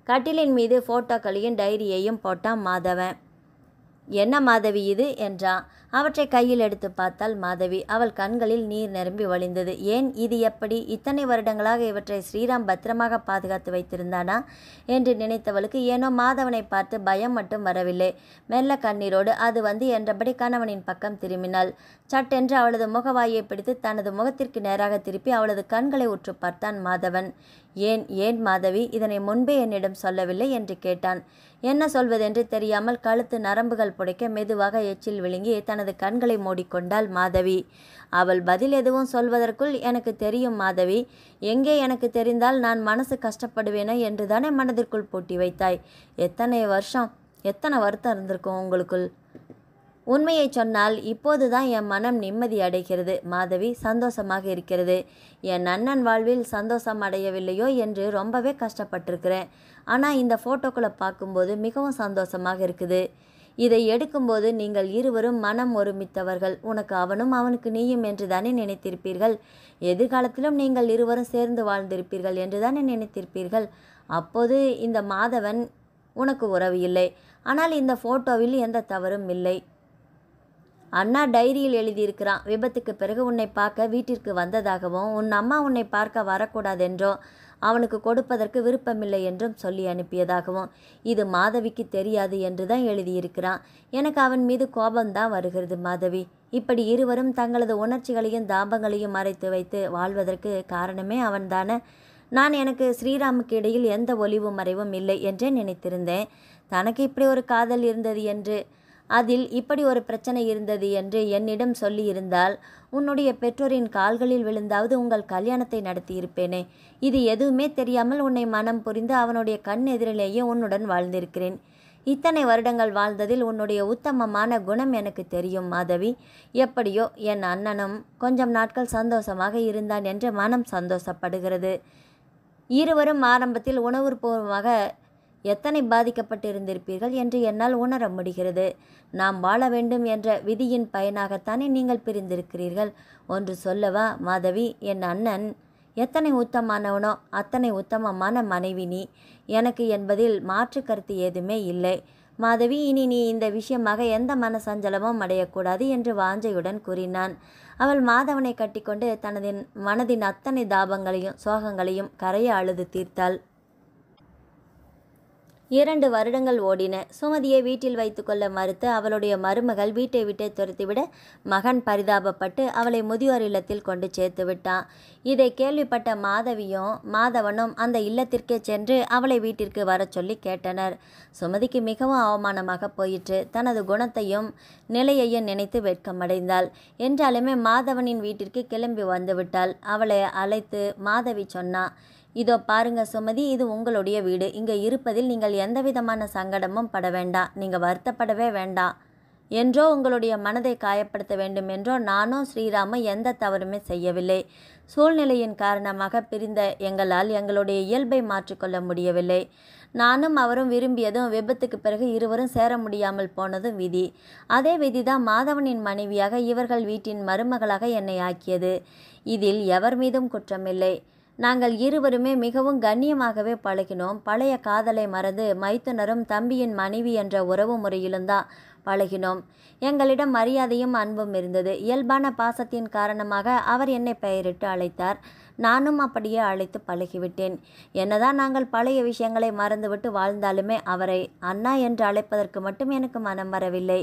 [SPEAKER 1] கட்டிலின் மீது ஃபோட்டோக்களையும் டைரியையும் போட்டான் மாதவன். என்ன மாதவி இது என்றான். அவற்றை கையில் எடுத்து பார்த்தாள் மாதவி. அவள் கண்களில் நீர் நிரம்பி வழிந்தது. ஏன், இது எப்படி? இத்தனை வருடங்களாக இவற்றை ஸ்ரீராம் பத்திரமாக பாதுகாத்து வைத்திருந்தானா என்று நினைத்தவளுக்கு ஏனோ மாதவனை பார்த்து பயம் மட்டும் வரவில்லை. மெல்ல கண்ணீரோடு அது என்றபடி கணவனின் பக்கம் திரும்பினாள். சட்டென்று அவளது முகவாயை பிடித்து தனது முகத்திற்கு நேராக திருப்பி அவளது கண்களை உற்று பார்த்தான் மாதவன். ஏன் மாதவி, இதனை முன்பே என்னிடம் சொல்லவில்லை என்று கேட்டான். என்ன சொல்வதென்று தெரியாமல் கழுத்து நரம்புகள் புடைக்க மெதுவாக எச்சில் விழுங்கி தனது கண்களை மூடிக்கொண்டாள் மாதவி. அவள் பதில் எதுவும் சொல்வதற்குள், எனக்கு தெரியும் மாதவி, எங்கே எனக்கு தெரிந்தால் நான் மனசு கஷ்டப்படுவேனோ என்று தானே மனதிற்குள் பூட்டி வைத்தாய். எத்தனை வருத்தம் இருந்திருக்கும் உங்களுக்குள். உண்மையை சொன்னால் இப்போதுதான் என் மனம் நிம்மதி அடைகிறது மாதவி, சந்தோஷமாக இருக்கிறது. என் அண்ணன் வாழ்வில் சந்தோஷம் அடையவில்லையோ என்று ரொம்பவே கஷ்டப்பட்டிருக்கிறேன். ஆனால் இந்த ஃபோட்டோக்களை பார்க்கும்போது மிகவும் சந்தோஷமாக இருக்குது. இதை எடுக்கும்போது நீங்கள் இருவரும் மனம் ஒருமித்தவர்கள். உனக்கு அவனும் அவனுக்கு நீயும் என்று தானே நினைத்திருப்பீர்கள். எதிர்காலத்திலும் நீங்கள் இருவரும் சேர்ந்து வாழ்ந்திருப்பீர்கள் என்று தானே நினைத்திருப்பீர்கள். அப்போது இந்த மாதவன் உனக்கு உறவு இல்லை. ஆனால் இந்த ஃபோட்டோவில் எந்த தவறும் இல்லை. அண்ணா டைரியில் எழுதியிருக்கிறான், விபத்துக்கு பிறகு உன்னை பார்க்க வீட்டிற்கு வந்ததாகவும் உன் அம்மா உன்னை பார்க்க வரக்கூடாதென்றோ அவனுக்கு கொடுப்பதற்கு விருப்பமில்லை என்றும் சொல்லி அனுப்பியதாகவும். இது மாதவிக்கு தெரியாது என்று தான் எழுதியிருக்கிறான். எனக்கு அவன் மீது கோபம்தான் வருகிறது மாதவி. இப்படி இருவரும் தங்களது உணர்ச்சிகளையும் தாபங்களையும் மறைத்து வைத்து வாழ்வதற்கு காரணமே அவன்தானே. நான் எனக்கு ஸ்ரீராமுக்கு இடையில் எந்த ஒளிவு மறைவும் இல்லை என்றே நினைத்திருந்தேன். தனக்கு இப்படி ஒரு காதல் இருந்தது என்று, அதில் இப்படி ஒரு பிரச்சனை இருந்தது என்று என்னிடம் சொல்லியிருந்தால் உன்னுடைய பெற்றோரின் கால்களில் விழுந்தாவது உங்கள் கல்யாணத்தை நடத்தியிருப்பேனே. இது எதுவுமே தெரியாமல் உன்னை மனம் புரிந்து அவனுடைய கண் எதிரிலேயே உன்னுடன் வாழ்ந்திருக்கிறேன். இத்தனை வருடங்கள் வாழ்ந்ததில் உன்னுடைய உத்தமமான குணம் எனக்கு தெரியும் மாதவி. எப்படியோ என் அண்ணனும் கொஞ்சம் நாட்கள் சந்தோஷமாக இருந்தான் என்று மனம் சந்தோஷப்படுகிறது. இருவரும் ஆரம்பத்தில் உணர்வுபூர்வமாக எத்தனை பாதிக்கப்பட்டிருந்திருப்பீர்கள் என்று என்னால் உணர முடிகிறது. நாம் வாழ வேண்டும் என்ற விதியின் பயனாகத்தானே நீங்கள் பிரிந்திருக்கிறீர்கள். ஒன்று சொல்லவா மாதவி, என் அண்ணன் எத்தனை உத்தமமானவனோ அத்தனை உத்தமமான மனைவி நீ எனக்கு என்பதில் மாற்று கருத்து ஏதுமே இல்லை மாதவி. இனி நீ இந்த விஷயமாக எந்த மனசஞ்சலமும் அடையக்கூடாது என்று வாஞ்சையுடன் கூறினான். அவள் மாதவனை கட்டிக்கொண்டு தனது மனதின் அத்தனை தாபங்களையும் சோகங்களையும் கரைய அழுது தீர்த்தாள். 2 வருடங்கள் ஓடின. சுமதியை வீட்டில் வைத்துக்கொள்ள மறுத்து அவளுடைய மருமகள் வீட்டை விட்டே துரத்திவிட மகன் பரிதாபப்பட்டு அவளை முதியோர் இல்லத்தில் கொண்டு சேர்த்து விட்டான். இதை கேள்விப்பட்ட மாதவனும் அந்த இல்லத்திற்கே சென்று அவளை வீட்டிற்கு வர சொல்லி கேட்டனர். சுமதிக்கு மிகவும் அவமானமாக போயிற்று. தனது குணத்தையும் நிலையையும் நினைத்து வெட்கமடைந்தாள். என்றாலுமே மாதவனின் வீட்டிற்கு கிளம்பி வந்து விட்டாள். அவளை அழைத்து மாதவி சொன்னா, இதோ பாருங்க சுமதி, இது உங்களுடைய வீடு. இங்கே இருப்பதில் நீங்கள் எந்த விதமான சங்கடமும் பட வேண்டாம். நீங்கள் வருத்தப்படவே வேண்டாம். என்றோ உங்களுடைய மனதை காயப்படுத்த வேண்டும் என்றோ நானோ ஸ்ரீராமோ எந்த தவறுமே செய்யவில்லை. சூழ்நிலையின் காரணமாக பிரிந்த எங்களால் எங்களுடைய இயல்பை மாற்றிக்கொள்ள முடியவில்லை. நானும் அவரும் விரும்பியதும் விபத்துக்கு பிறகு இருவரும் சேர முடியாமல் போனதும் விதி. அதே விதிதான் மாதவனின் மனைவியாக இவர்கள் வீட்டின் மருமகளாக என்னை ஆக்கியது. இதில் எவர் மீதும் குற்றமில்லை. நாங்கள் இருவருமே மிகவும் கண்ணியமாகவே பழகினோம். பழைய காதலை மறந்து மைத்துனரும் தம்பியின் மனைவி என்ற உறவு முறையிலும் தான் பழகினோம். எங்களிடம் மரியாதையும் அன்பும் இருந்தது. இயல்பான பாசத்தின் காரணமாக அவர் என்னை பெயரிட்டு அழைத்தார். நானும் அப்படியே அழைத்து பழகிவிட்டேன். என்னதான் நாங்கள் பழைய விஷயங்களை மறந்துவிட்டு வாழ்ந்தாலுமே அவரை அண்ணா என்று அழைப்பதற்கு மட்டும் எனக்கு மனம் வரவில்லை.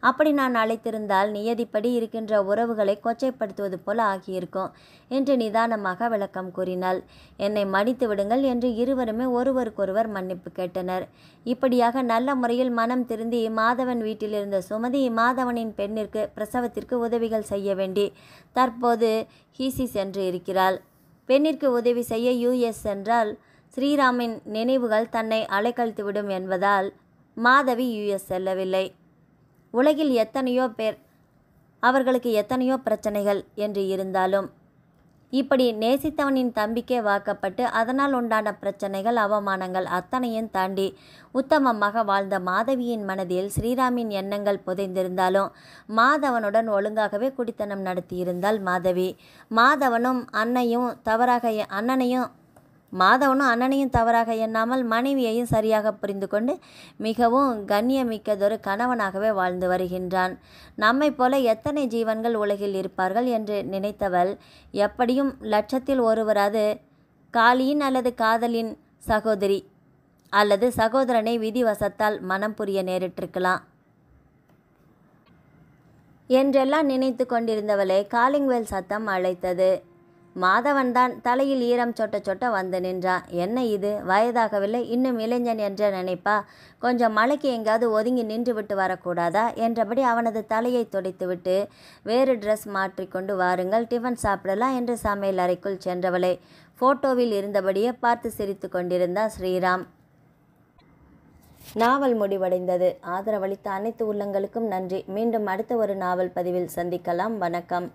[SPEAKER 1] அப்படி நான் அழைத்திருந்தால் நியதிப்படி இருக்கின்ற உறவுகளை கொச்சைப்படுத்துவது போல ஆகியிருக்கும் என்று நிதானமாக விளக்கம் கூறினாள். என்னை மன்னித்து விடுங்கள் என்று இருவருமே ஒருவருக்கொருவர் மன்னிப்பு கேட்டனர். இப்படியாக நல்ல முறையில் மனம் திருந்தி மாதவன் வீட்டில் இருந்த சுமதி மாதவனின் பெண்ணிற்கு பிரசவத்திற்கு உதவிகள் செய்ய வேண்டி தற்போது ஹீசி சென்று இருக்கிறாள். பெண்ணிற்கு உதவி செய்ய யுஎஸ் சென்றால் ஸ்ரீராமின் நினைவுகள் தன்னை அலைக்கழித்துவிடும் என்பதால் மாதவி யுஎஸ் செல்லவில்லை. உலகில் எத்தனையோ பேர், அவர்களுக்கு எத்தனையோ பிரச்சனைகள் என்று இருந்தாலும் இப்படி நேசித்தவனின் தம்பிக்கே வாக்கப்பட்டு அதனால் உண்டான பிரச்சனைகள் அவமானங்கள் அத்தனையும் தாண்டி உத்தமமாக வாழ்ந்த மாதவியின் மனதில் ஸ்ரீராமின் எண்ணங்கள் புதைந்திருந்தாலும் மாதவனுடன் ஒழுங்காகவே குடித்தனம் நடத்தியிருந்தாள் மாதவி. மாதவனும் அண்ணனையும் தவறாக எண்ணாமல் மனைவியையும் சரியாக புரிந்து கொண்டு மிகவும் கண்ணியமிக்கதொரு கணவனாகவே வாழ்ந்து வருகின்றான். நம்மை போல எத்தனை ஜீவன்கள் உலகில் இருப்பார்கள் என்று நினைத்தவள் எப்படியும் லட்சத்தில் ஒருவராது காளியின் அல்லது காதலின் சகோதரி அல்லது சகோதரனை விதிவசத்தால் மனம் புரிய நேரிட்டிருக்கலாம் என்றெல்லாம் நினைத்து கொண்டிருந்தவளை காலிங் பெல் சத்தம் அழைத்தது. மாதவன்தான் தலையில் ஈரம் சொட்ட சொட்ட வந்து நின்றான். என்ன இது, வயதாகவில்லை, இன்னும் இளைஞன் என்ற நினைப்பா? கொஞ்சம் மலைக்கு எங்காவது ஒதுங்கி நின்று விட்டு வரக்கூடாதா என்றபடி அவனது தலையை துடைத்துவிட்டு வேறு ட்ரெஸ் மாற்றிக்கொண்டு வாருங்கள், டிஃபன் சாப்பிடலாம் என்று சமையல் அறைக்குள் சென்றவளை ஃபோட்டோவில் இருந்தபடியே பார்த்து சிரித்து கொண்டிருந்தான் ஸ்ரீராம். நாவல் முடிவடைந்தது. ஆதரவளித்த அனைத்து உள்ளங்களுக்கும் நன்றி. மீண்டும் அடுத்த ஒரு நாவல் பதிவில் சந்திக்கலாம். வணக்கம்.